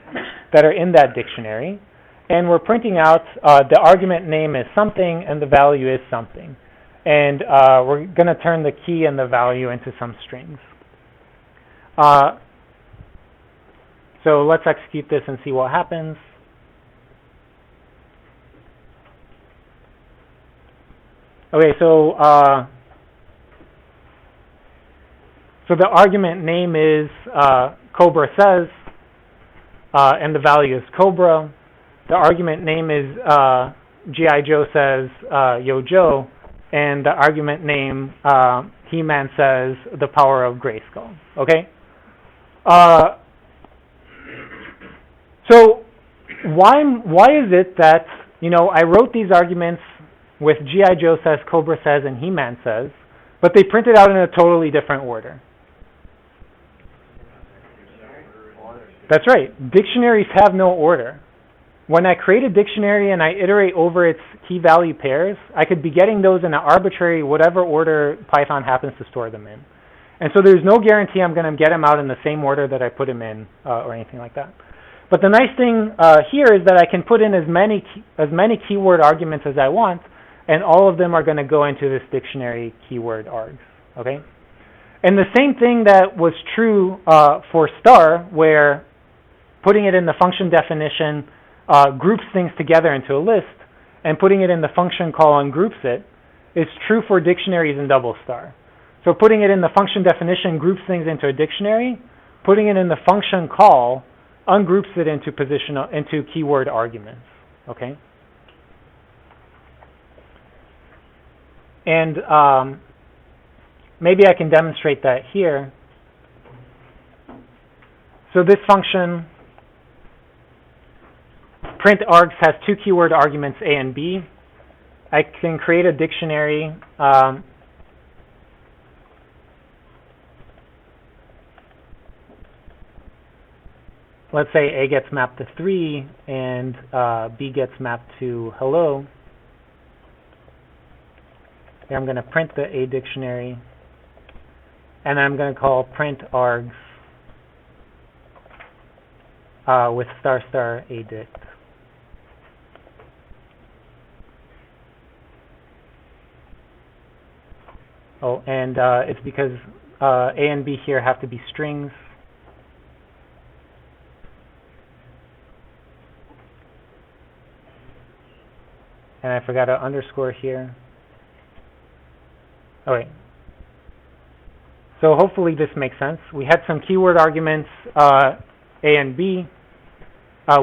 that are in that dictionary, and we're printing out the argument name is something and the value is something. And we're going to turn the key and the value into some strings. So let's execute this and see what happens. Okay, so the argument name is Cobra says, and the value is Cobra. The argument name is G.I. Joe says, Yo Joe, and the argument name He-Man says, the power of Grayskull. Okay. So why is it that I wrote these arguments with G.I. Joe says, Cobra says, and He-Man says, but they printed out in a totally different order? That's right. Dictionaries have no order. When I create a dictionary and I iterate over its key value pairs, I could be getting those in an arbitrary whatever order Python happens to store them in. And so there's no guarantee I'm going to get them out in the same order that I put them in or anything like that. But the nice thing here is that I can put in as many keyword arguments as I want, and all of them are going to go into this dictionary keyword args. Okay? And the same thing that was true for star, where putting it in the function definition groups things together into a list, and putting it in the function call ungroups it, is true for dictionaries and double star. So putting it in the function definition groups things into a dictionary, putting it in the function call ungroups it into keyword arguments. Okay? And maybe I can demonstrate that here. So this function print args has 2 keyword arguments A and B. I can create a dictionary let's say A gets mapped to 3 and B gets mapped to hello. Here I'm going to print the A dictionary, and then I'm going to call print args with star star A dict. Oh, and it's because A and B here have to be strings. And I forgot an underscore here. Oh, wait. So hopefully this makes sense. We had some keyword arguments, A and B.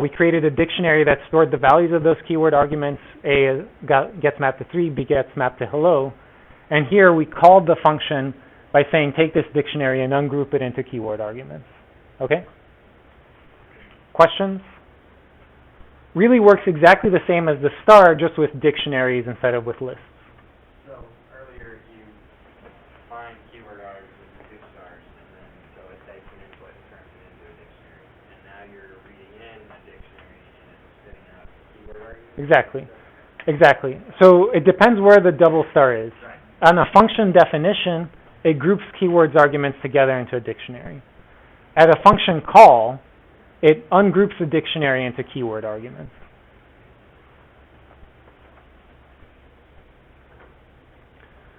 We created a dictionary that stored the values of those keyword arguments. A gets mapped to 3, B gets mapped to hello. And here we called the function by saying take this dictionary and ungroup it into keyword arguments. Okay? Questions? Really works exactly the same as the star, just with dictionaries instead of with lists. So earlier you defined keyword args with 2 stars, and then so it takes an input and turns it into a dictionary. And now you're reading in a dictionary and it's spitting out keyword arguments. Exactly. So it depends where the double star is. Right. On a function definition, it groups keywords arguments together into a dictionary. At a function call, it ungroups the dictionary into keyword arguments.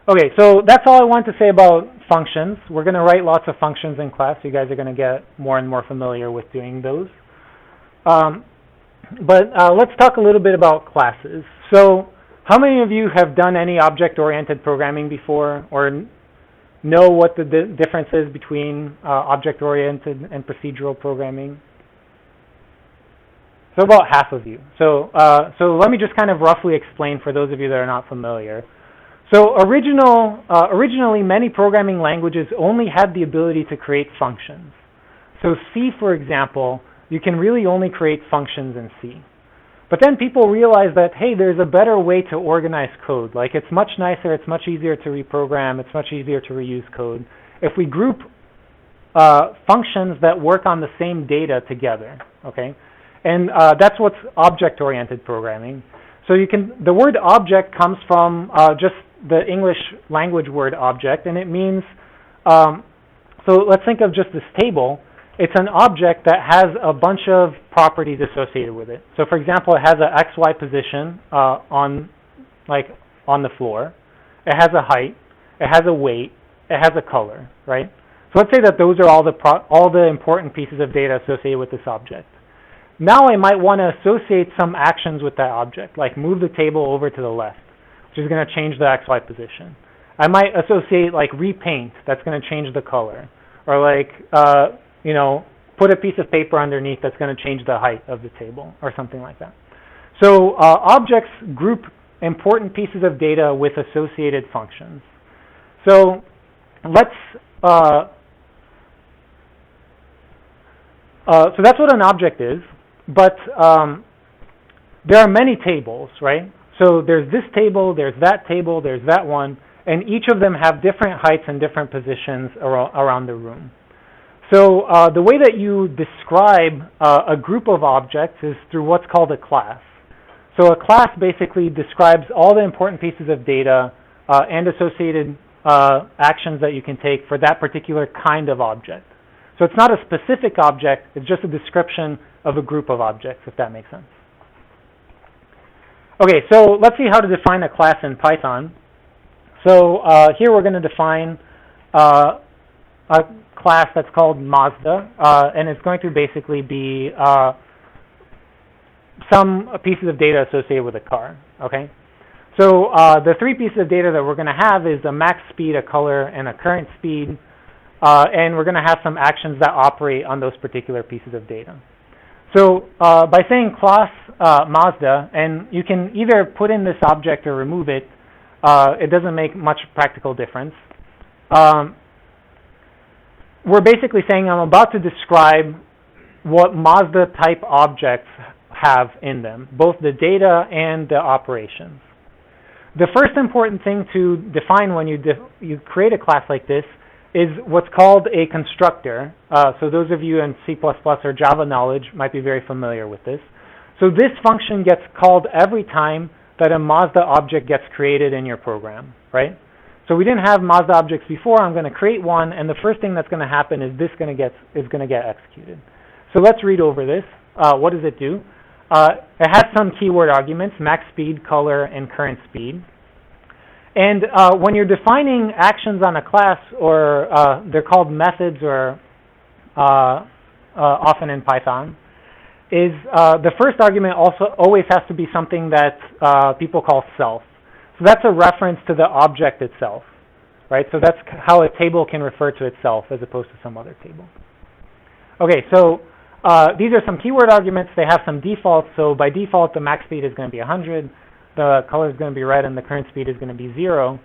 Okay, so that's all I want to say about functions. We're going to write lots of functions in class. You guys are going to get more and more familiar with doing those. But let's talk a little bit about classes. So how many of you have done any object-oriented programming before, or know what the difference is between object-oriented and procedural programming? So about half of you. So let me just kind of roughly explain for those of you that are not familiar. So originally, many programming languages only had the ability to create functions. So C, for example, you can really only create functions in C. But then people realized that, hey, there's a better way to organize code. Like, it's much nicer, it's much easier to reprogram, it's much easier to reuse code if we group functions that work on the same data together, okay? And that's what's object-oriented programming. So the word object comes from just the English language word object, and it means, so let's think of just this table. It's an object that has a bunch of properties associated with it. So for example, it has an XY position on the floor. It has a height. It has a weight. It has a color, right? So let's say that those are all the important pieces of data associated with this object. Now I might want to associate some actions with that object, like move the table over to the left, which is going to change the XY position. I might associate like repaint, that's going to change the color, or like put a piece of paper underneath that's going to change the height of the table, or something like that. So objects group important pieces of data with associated functions. So let's so that's what an object is. But there are many tables, right? So there's this table, there's that one, and each of them have different heights and different positions around the room. So the way that you describe a group of objects is through what's called a class. So a class basically describes all the important pieces of data and associated actions that you can take for that particular kind of object. So it's not a specific object, it's just a description of a group of objects, if that makes sense. Okay, so let's see how to define a class in Python. So here we're going to define a class that's called Mazda, and it's going to basically be some pieces of data associated with a car, okay? So the 3 pieces of data that we're going to have is a max speed, a color, and a current speed, and we're going to have some actions that operate on those particular pieces of data. So by saying class Mazda, and you can either put in this object or remove it, it doesn't make much practical difference. We're basically saying I'm about to describe what Mazda type objects have in them, both the data and the operations. The first important thing to define when you create a class like this is what's called a constructor. So those of you in C++ or Java knowledge might be very familiar with this. So this function gets called every time that a Mazda object gets created in your program, right? So we didn't have Mazda objects before. I'm going to create one, and the first thing that's going to happen is this going to get executed. So let's read over this. What does it do? It has some keyword arguments: max speed, color, and current speed. And when you're defining actions on a class, or they're called methods, or often in Python, is the first argument also always has to be something that people call self. So that's a reference to the object itself, right? So that's how a table can refer to itself as opposed to some other table. Okay, so these are some keyword arguments. They have some defaults. So by default, the max speed is going to be 100, the color is going to be red, and the current speed is going to be 0.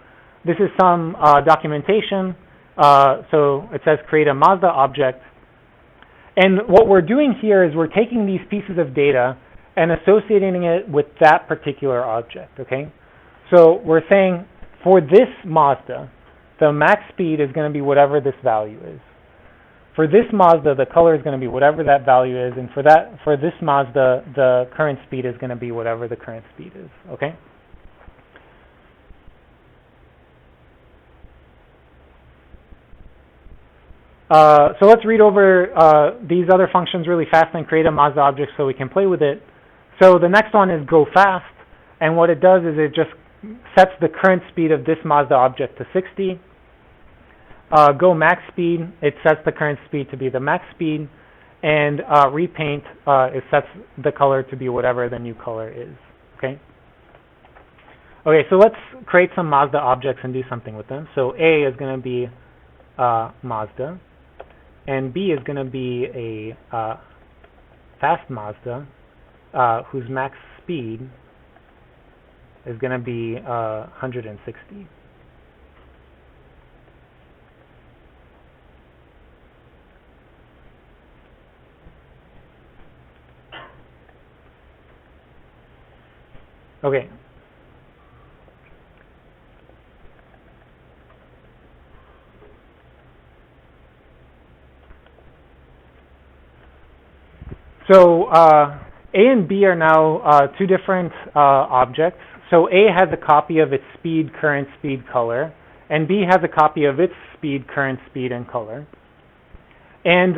This is some documentation. So it says create a Mazda object. And what we're doing here is we're taking these pieces of data and associating it with that particular object, okay? So we're saying for this Mazda, the max speed is going to be whatever this value is. For this Mazda, the color is going to be whatever that value is, and for this Mazda, the current speed is going to be whatever the current speed is, okay? So let's read over these other functions really fast and create a Mazda object so we can play with it. So the next one is go fast, and what it does is it just sets the current speed of this Mazda object to 60. Go max speed, it sets the current speed to be the max speed, and repaint, it sets the color to be whatever the new color is, okay? Okay, so let's create some Mazda objects and do something with them. So A is going to be Mazda, and B is going to be a fast Mazda whose max speed is going to be 160. Okay. So A and B are now two different objects. So A has a copy of its speed, current speed, color, and B has a copy of its speed, current speed, and color. And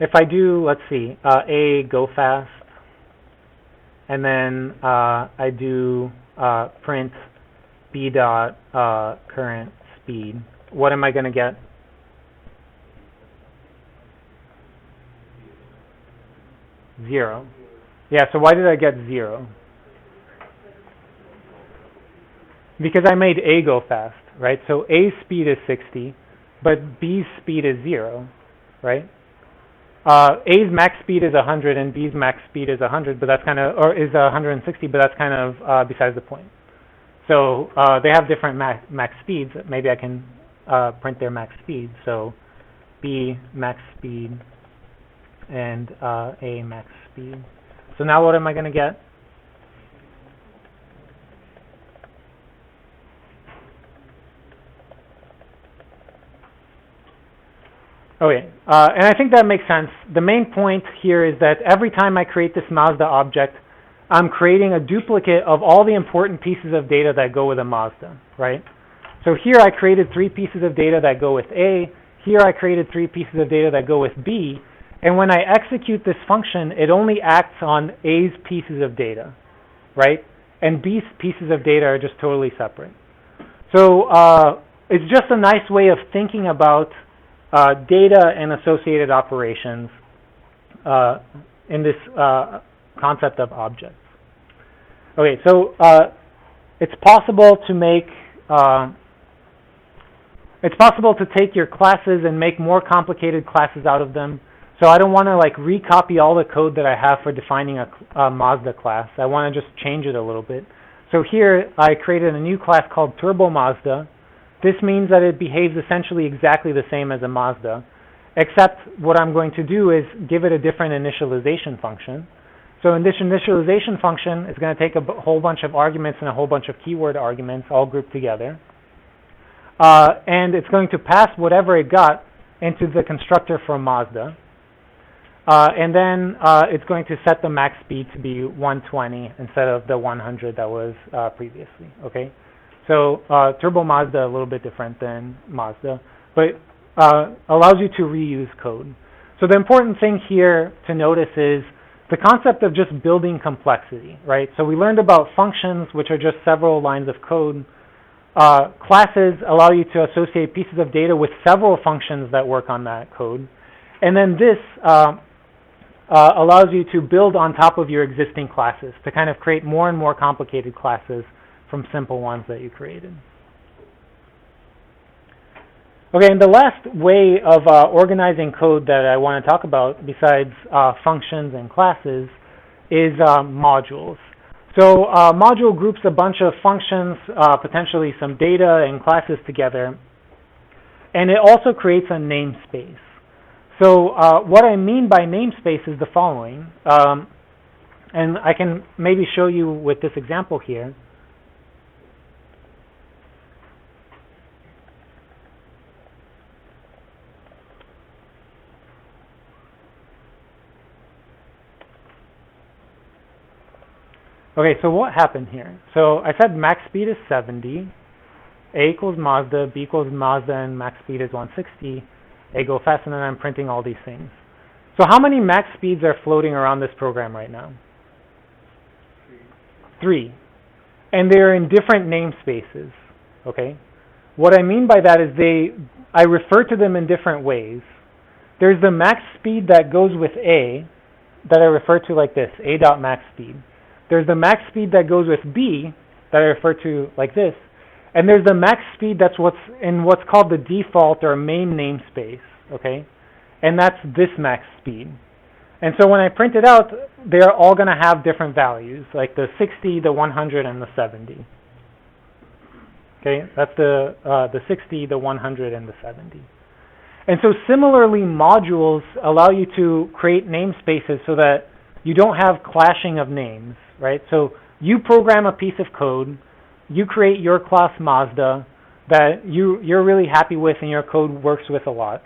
if I do, let's see, A go fast, and then I do print B dot current speed, what am I going to get? 0. Yeah, so why did I get 0? Because I made A go fast, right? So A's speed is 60, but B's speed is 0, right? A's max speed is 100 and B's max speed is 100, but that's kind of, or is 160, but that's kind of besides the point. So they have different max speeds. Maybe I can print their max speed. So B max speed and A max speed. So now what am I going to get? Okay, and I think that makes sense. The main point here is that every time I create this Mazda object, I'm creating a duplicate of all the important pieces of data that go with a Mazda, right? So here I created 3 pieces of data that go with A. Here I created 3 pieces of data that go with B. And when I execute this function, it only acts on A's pieces of data, right? And B's pieces of data are just totally separate. So it's just a nice way of thinking about data and associated operations in this concept of objects. Okay, so it's possible to make take your classes and make more complicated classes out of them. So I don't want to like recopy all the code that I have for defining a Mazda class. I want to just change it a little bit. So here I created a new class called Turbo Mazda. This means that it behaves essentially exactly the same as a Mazda, except what I'm going to do is give it a different initialization function. So in this initialization function, it's going to take a whole bunch of arguments and a whole bunch of keyword arguments all grouped together. And it's going to pass whatever it got into the constructor for Mazda. and then it's going to set the max speed to be 120 instead of the 100 that was previously, okay? So Turbo Mazda a little bit different than Mazda, but allows you to reuse code. So the important thing here to notice is the concept of just building complexity, right? So we learned about functions, which are just several lines of code. Classes allow you to associate pieces of data with several functions that work on that code. And then this allows you to build on top of your existing classes to kind of create more and more complicated classes from simple ones that you created. Okay, and the last way of organizing code that I want to talk about, besides functions and classes, is modules. So module groups a bunch of functions, potentially some data and classes together, and it also creates a namespace. So what I mean by namespace is the following, and I can maybe show you with this example here. Okay, so what happened here? So I said max speed is 70, A equals Mazda, B equals Mazda, and max speed is 160. A go fast, and then I'm printing all these things. So how many max speeds are floating around this program right now? 3. And they're in different namespaces, okay? What I mean by that is I refer to them in different ways. There's the max speed that goes with A that I refer to like this, A dot max speed. There's the max speed that goes with B that I refer to like this. And there's the max speed that's what's called the default or main namespace, okay? And that's this max speed. And so when I print it out, they're all going to have different values, like the 60, the 100, and the 70. Okay, that's the 60, the 100, and the 70. And so similarly, modules allow you to create namespaces so that you don't have clashing of names, right? So you program a piece of code, you create your class Mazda that you're really happy with and your code works with a lot.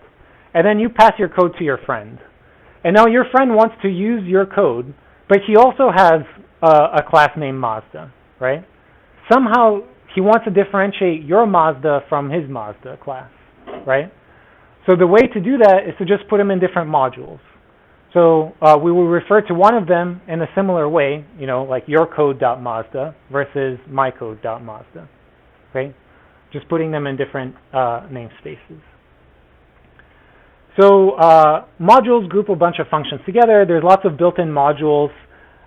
And then you pass your code to your friend. And now your friend wants to use your code, but he also has a class named Mazda, right? Somehow he wants to differentiate your Mazda from his Mazda class, right? So the way to do that is to just put them in different modules. So we will refer to one of them in a similar way, you know, like your code.mazda versus my code.mazda, okay? Just putting them in different namespaces. So modules group a bunch of functions together. There's lots of built-in modules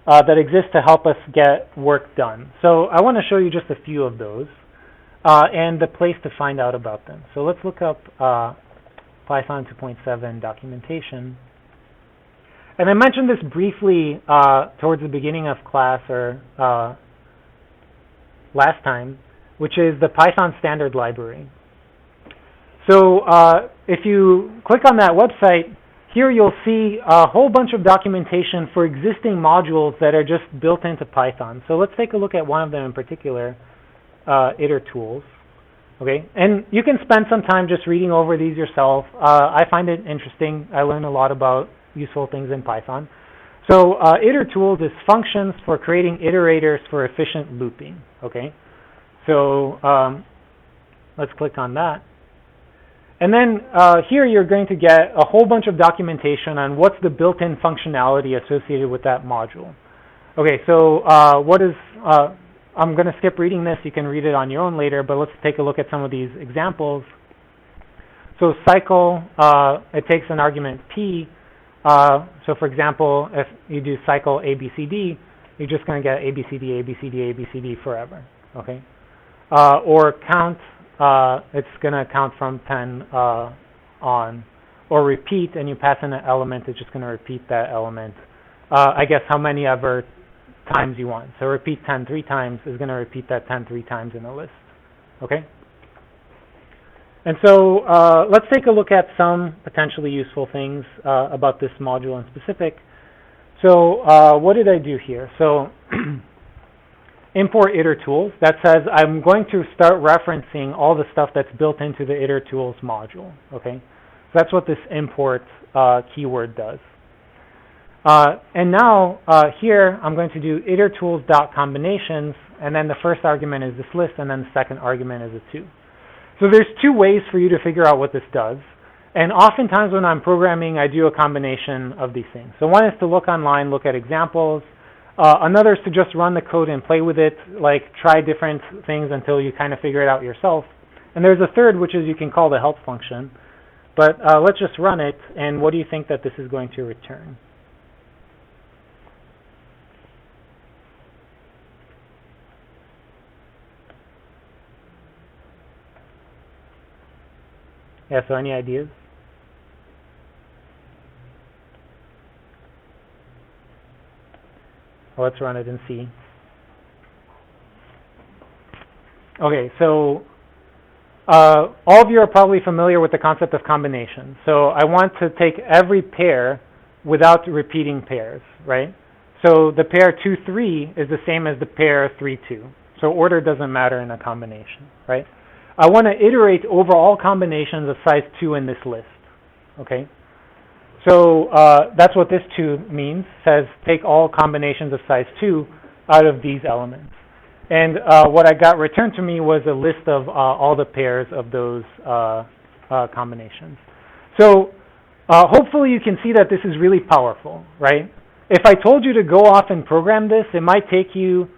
that exist to help us get work done. So I want to show you just a few of those and the place to find out about them. So let's look up Python 2.7 documentation. And I mentioned this briefly towards the beginning of class or last time, which is the Python standard library. So if you click on that website, here you'll see a whole bunch of documentation for existing modules that are just built into Python. So let's take a look at one of them in particular, Itter Tools. Okay, and you can spend some time just reading over these yourself. I find it interesting. I learn a lot about useful things in Python. So Itter Tools is functions for creating iterators for efficient looping. Okay, so let's click on that. And then here you're going to get a whole bunch of documentation on what's the built-in functionality associated with that module. Okay, so I'm going to skip reading this. You can read it on your own later, but let's take a look at some of these examples. So cycle, it takes an argument P. So for example, if you do cycle ABCD, you're just going to get ABCD, ABCD, ABCD forever. Okay, or count, it's going to count from 10 on. Or repeat, and you pass in an element, it's just going to repeat that element. I guess how many ever times you want. So repeat 10 3 times is going to repeat that 10 3 times in a list. Okay? And so let's take a look at some potentially useful things about this module in specific. So what did I do here? So import Itter Tools. That says I'm going to start referencing all the stuff that's built into the Itter Tools module. Okay? So that's what this import keyword does. And now here I'm going to do Itter Tools dot combinations, and then the first argument is this list, and then the second argument is a 2. So there's 2 ways for you to figure out what this does. And oftentimes when I'm programming, I do a combination of these things. So one is to look online, look at examples. Another is to just run the code and play with it, like try different things until you kind of figure it out yourself. And there's a third, which is you can call the help function. But let's just run it, and what do you think that this is going to return? Yeah, so any ideas? Well, let's run it and see. Okay, so all of you are probably familiar with the concept of combination. So I want to take every pair without repeating pairs, right? So the pair 2, 3 is the same as the pair 3, 2. So order doesn't matter in a combination, right? I want to iterate over all combinations of size 2 in this list, okay? So that's what this 2 means, says take all combinations of size 2 out of these elements. And what I got returned to me was a list of all the pairs of those combinations. So hopefully you can see that this is really powerful, right? If I told you to go off and program this, it might take you,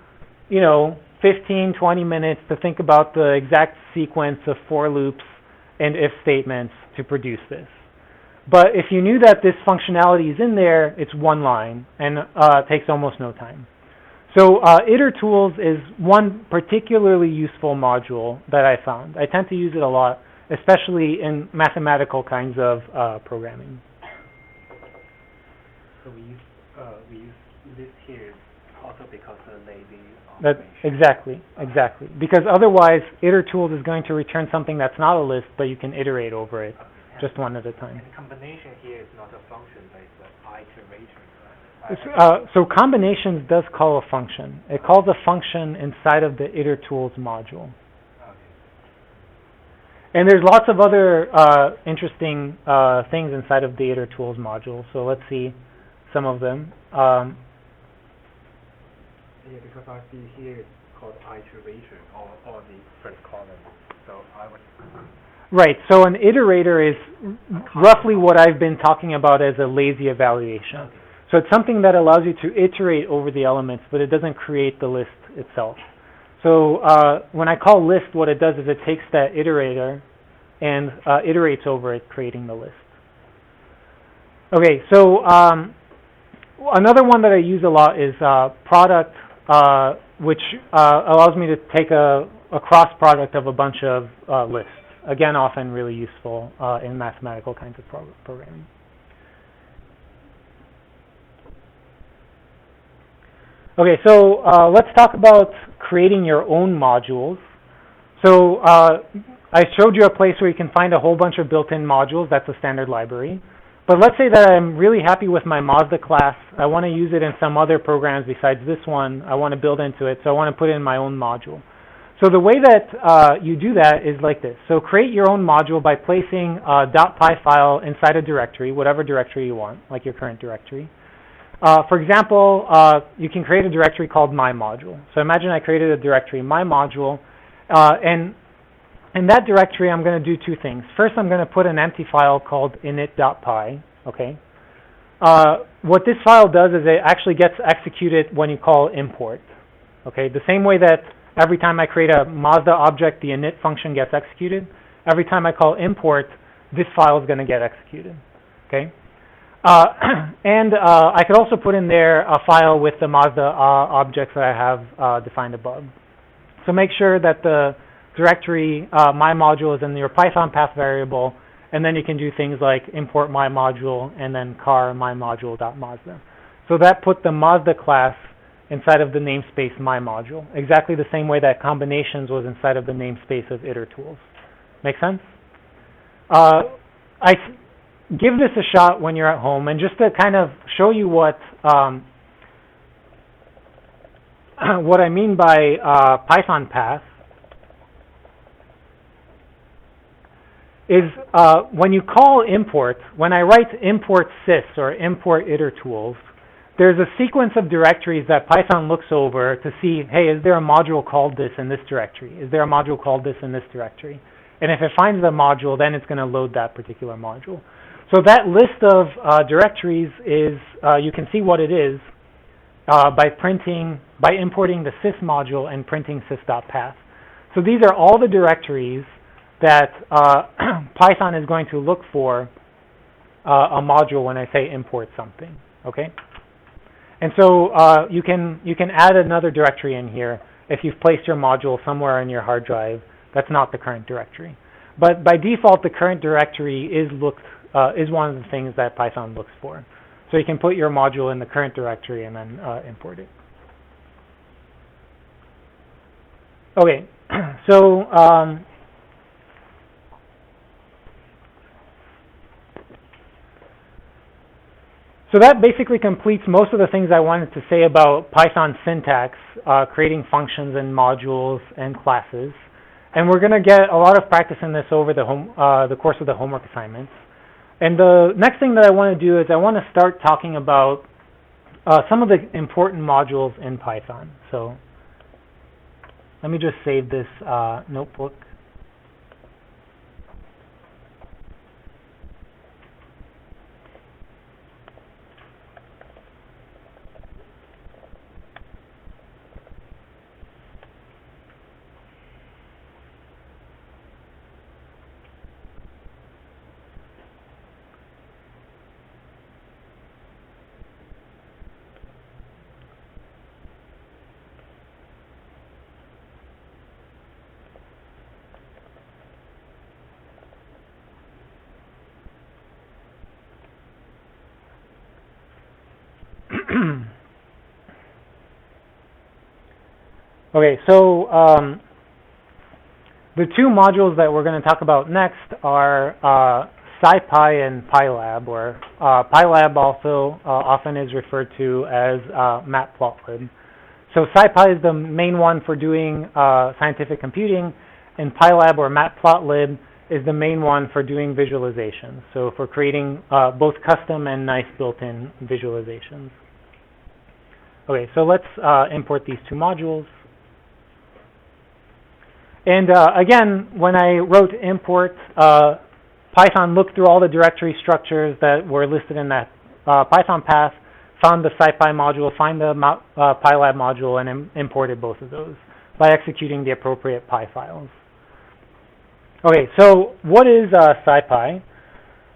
15, 20 minutes to think about the exact sequence of for loops and if statements to produce this. But if you knew that this functionality is in there, it's one line and takes almost no time. So Itter Tools is one particularly useful module that I found. I tend to use it a lot, especially in mathematical kinds of programming. So we use this here also because of lazy Exactly. Because otherwise, Itter Tools is going to return something that's not a list, but you can iterate over it, just one at a time. And the combination here is not a function, but it's an iteration, right? So combinations does call a function. It calls a function inside of the Itter Tools module. Okay. And there's lots of other interesting things inside of the Itter Tools module. So let's see some of them. Yeah, because I see here it's called iteration or the first column. So I would. Right. So an iterator is roughly what I've been talking about as a lazy evaluation. Okay. So it's something that allows you to iterate over the elements, but it doesn't create the list itself. So when I call list, what it does is it takes that iterator and iterates over it, creating the list. Okay, so another one that I use a lot is product, which allows me to take a cross product of a bunch of lists. Again, often really useful in mathematical kinds of programming. Okay, so let's talk about creating your own modules. So I showed you a place where you can find a whole bunch of built-in modules. That's a standard library. But let's say that I'm really happy with my Mazda class. I want to use it in some other programs besides this one. I want to build into it, so I want to put in my own module. So the way that you do that is like this. So create your own module by placing a .py file inside a directory, whatever directory you want, like your current directory. For example, you can create a directory called my module. So imagine I created a directory, my module, and in that directory I'm going to do two things. First, I'm going to put an empty file called init.py, okay? What this file does is it actually gets executed when you call import, okay? The same way that every time I create a Mazda object, the init function gets executed. Every time I call import, this file is going to get executed, okay? And I could also put in there a file with the Mazda objects that I have defined above. So make sure that the directory, my module, is in your Python path variable, and then you can do things like import my module and then car my module.mazda. So that put the Mazda class inside of the namespace my module, exactly the same way that combinations was inside of the namespace of Itter Tools. Make sense? Give this a shot when you're at home, and just to kind of show you what I mean by Python path is when you call import, when I write import sys or import Itter Tools, there's a sequence of directories that Python looks over to see, hey, is there a module called this in this directory? Is there a module called this in this directory? And if it finds the module, then it's going to load that particular module. So that list of directories is, you can see what it is by importing the sys module and printing sys.path. So these are all the directories that Python is going to look for a module when I say import something, okay? And so you can add another directory in here if you've placed your module somewhere on your hard drive that's not the current directory. But by default, the current directory is one of the things that Python looks for. So you can put your module in the current directory and then import it. Okay, so so that basically completes most of the things I wanted to say about Python syntax, creating functions and modules and classes. And we're going to get a lot of practice in this over the course of the homework assignments. And the next thing that I want to do is I want to start talking about some of the important modules in Python. So let me just save this notebook. Okay, so the two modules that we're going to talk about next are Scipy and Pylab, or Pylab also often is referred to as matplotlib. So Scipy is the main one for doing scientific computing, and Pylab or matplotlib is the main one for doing visualizations, so for creating both custom and nice built-in visualizations. Okay, so let's import these two modules. And again, when I wrote import, Python looked through all the directory structures that were listed in that Python path, found the Scipy module, found the Pylab module, and imported both of those by executing the appropriate Py files. Okay, so what is Scipy?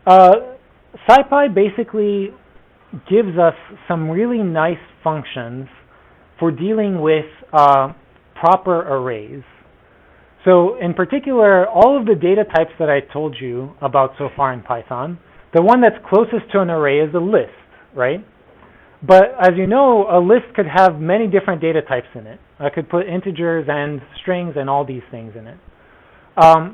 Scipy basically gives us some really nice functions for dealing with proper arrays. So in particular, all of the data types that I told you about so far in Python, the one that's closest to an array is a list, right? But as you know, a list could have many different data types in it. I could put integers and strings and all these things in it. An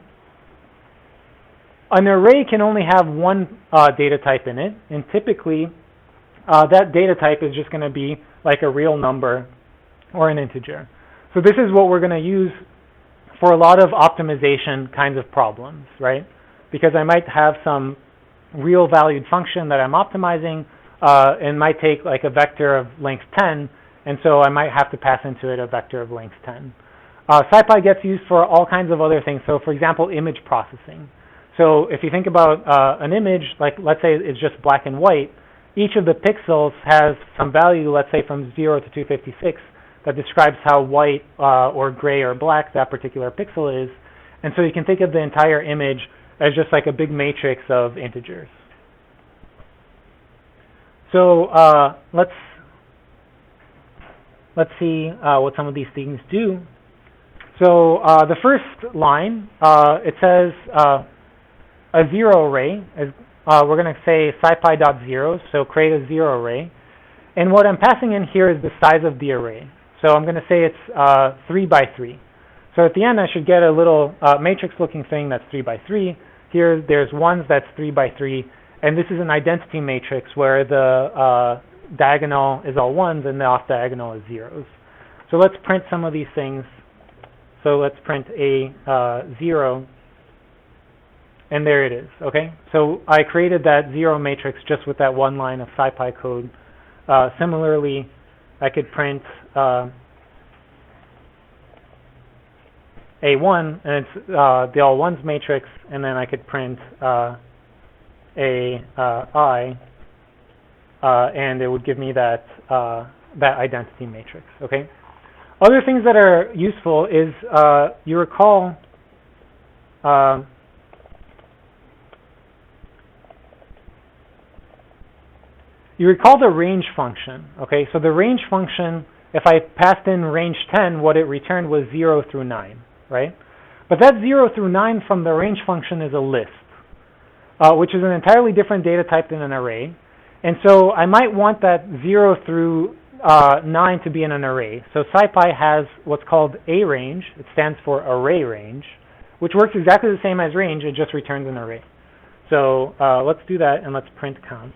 array can only have one data type in it, and typically that data type is just going to be like a real number or an integer. So this is what we're going to use for a lot of optimization kinds of problems, right? Because I might have some real valued function that I'm optimizing and might take like a vector of length 10, and so I might have to pass into it a vector of length 10. Scipy gets used for all kinds of other things. So for example, image processing. So if you think about an image, like let's say it's just black and white, each of the pixels has some value, let's say from 0 to 256, that describes how white or gray or black that particular pixel is. And so you can think of the entire image as just like a big matrix of integers. So let's see what some of these things do. So the first line, it says a zero array. We're going to say scipy.0, so create a zero array. And what I'm passing in here is the size of the array. So I'm going to say it's 3 by 3. So at the end, I should get a little matrix-looking thing that's 3 by 3. Here, there's ones that's 3 by 3. And this is an identity matrix where the diagonal is all ones and the off-diagonal is zeros. So let's print some of these things. So let's print a 0. And there it is, okay? So I created that 0 matrix just with that one line of Scipy code Similarly, I could print A1, and it's the all ones matrix, and then I could print AI, and it would give me that that identity matrix. Okay. Other things that are useful is you recall the range function. Okay, so the range function, if I passed in range 10, what it returned was 0 through 9, right? But that 0 through 9 from the range function is a list, which is an entirely different data type than an array. And so I might want that 0 through 9 to be in an array. So Scipy has what's called a range. It stands for array range, which works exactly the same as range. It just returns an array. So let's do that, and let's print count.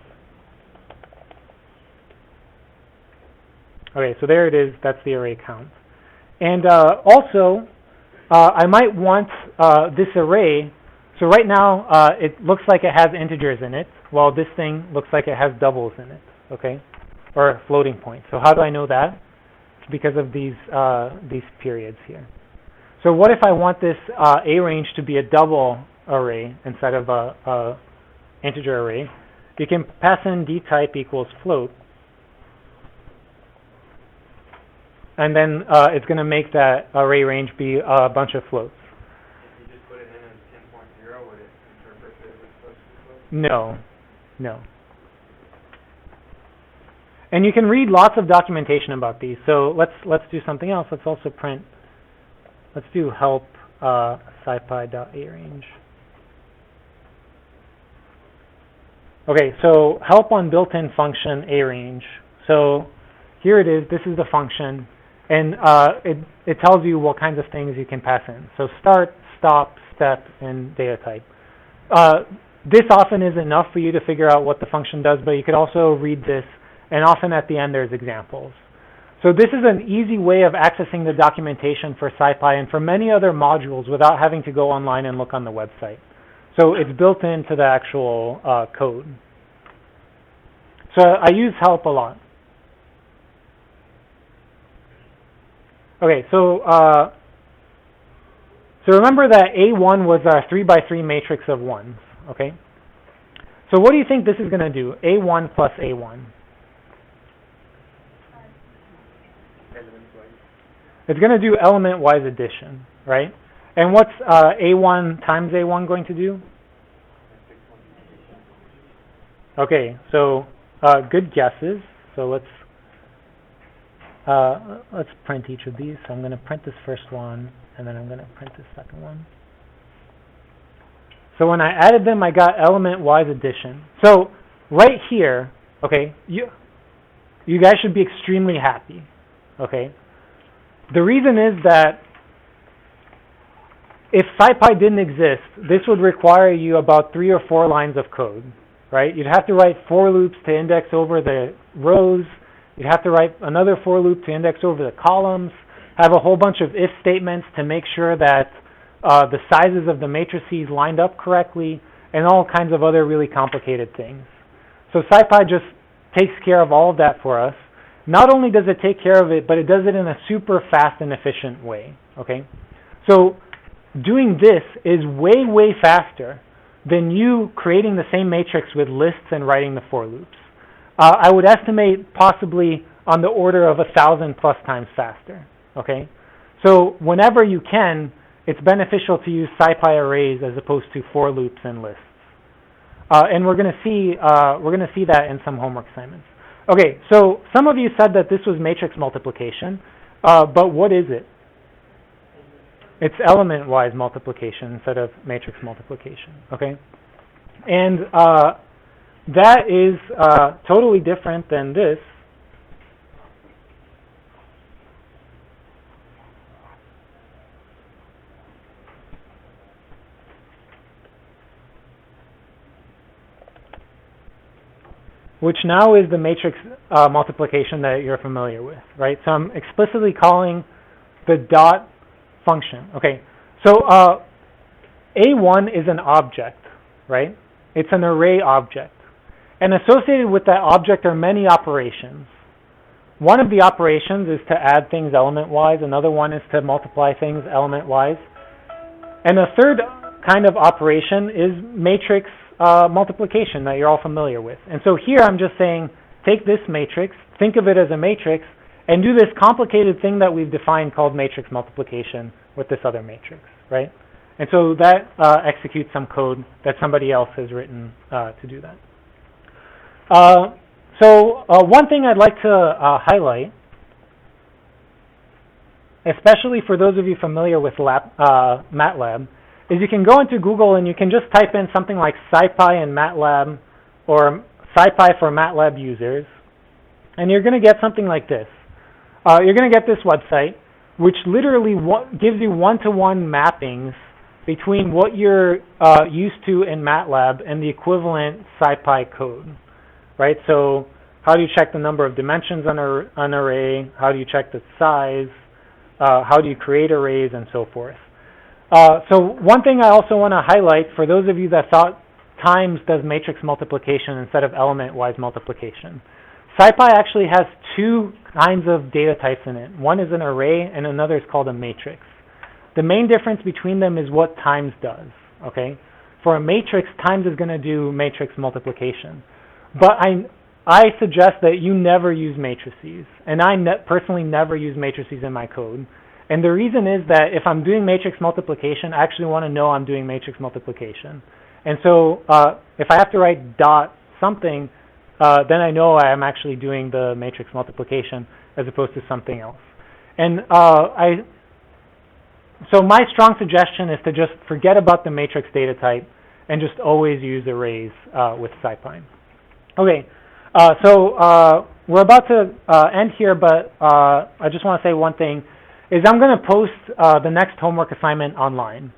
Okay, so there it is. That's the array count. And also, I might want this array. So right now, it looks like it has integers in it, while this thing looks like it has doubles in it, okay, or floating points. So how do I know that? It's because of these periods here. So what if I want this A range to be a double array instead of a integer array? You can pass in dtype equals float, and then it's going to make that array range be a bunch of floats. If you just put it in as 10.0, would it interpret it as supposed to? No, no. And you can read lots of documentation about these. So let's do something else. Let's also print. Let's do help scipy.arange. Okay, so help on built-in function arange. So here it is. This is the function, and it tells you what kinds of things you can pass in. So start, stop, step, and data type. This often is enough for you to figure out what the function does, but you could also read this, and often at the end there's examples. So this is an easy way of accessing the documentation for Scipy and for many other modules without having to go online and look on the website. So it's built into the actual code. So I use help a lot. Okay, so remember that A1 was a 3 by 3 matrix of ones, okay? So what do you think this is going to do? A1 plus A1. It's going to do element-wise addition, right? And what's A1 times A1 going to do? Okay, so good guesses. So let's print each of these. So I'm going to print this first one, and then I'm going to print this second one. So when I added them, I got element-wise addition. So right here, okay, you guys should be extremely happy, okay? The reason is that if Scipy didn't exist, this would require you about 3 or 4 lines of code, right? You'd have to write for loops to index over the rows. You'd have to write another for loop to index over the columns, have a whole bunch of if statements to make sure that the sizes of the matrices lined up correctly, and all kinds of other really complicated things. So Scipy just takes care of all of that for us. Not only does it take care of it, but it does it in a super fast and efficient way, okay? So doing this is way, way faster than you creating the same matrix with lists and writing the for loops. I would estimate possibly on the order of 1,000 plus times faster, okay? So whenever you can, it's beneficial to use Scipy arrays as opposed to for loops and lists. And we're going to see that in some homework assignments. Okay, so some of you said that this was matrix multiplication, but what is it? It's element-wise multiplication instead of matrix multiplication, okay? And that is totally different than this. Which now is the matrix multiplication that you're familiar with, right? So I'm explicitly calling the dot function. Okay, so A1 is an object, right? It's an array object. And associated with that object are many operations. One of the operations is to add things element-wise. Another one is to multiply things element-wise. And the third kind of operation is matrix multiplication that you're all familiar with. And so here I'm just saying, take this matrix, think of it as a matrix, and do this complicated thing that we've defined called matrix multiplication with this other matrix, right? And so that executes some code that somebody else has written to do that. So one thing I'd like to highlight, especially for those of you familiar with MATLAB, is you can go into Google and you can just type in something like Scipy in MATLAB or Scipy for MATLAB users, and you're going to get something like this. You're going to get this website, which literally gives you one-to-one mappings between what you're used to in MATLAB and the equivalent Scipy code, right? So how do you check the number of dimensions on an array? How do you check the size? How do you create arrays, and so forth? So one thing I also want to highlight for those of you that thought times does matrix multiplication instead of element-wise multiplication. Scipy actually has two kinds of data types in it. One is an array and another is called a matrix. The main difference between them is what times does, okay? For a matrix, times is going to do matrix multiplication. But I suggest that you never use matrices, and I personally never use matrices in my code. And the reason is that if I'm doing matrix multiplication, I actually want to know I'm doing matrix multiplication. And so if I have to write dot something, then I know I am actually doing the matrix multiplication as opposed to something else. And so my strong suggestion is to just forget about the matrix data type and just always use arrays with Scipy. Okay, so we're about to end here, but I just want to say one thing, is I'm going to post the next homework assignment online.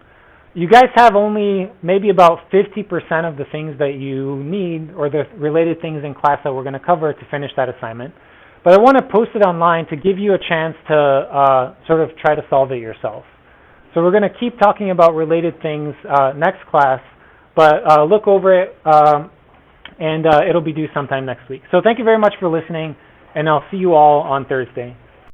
You guys have only maybe about 50% of the things that you need, or the related things in class that we're going to cover to finish that assignment. But I want to post it online to give you a chance to sort of try to solve it yourself. So we're going to keep talking about related things next class, but look over it, and it'll be due sometime next week. So thank you very much for listening, and I'll see you all on Thursday.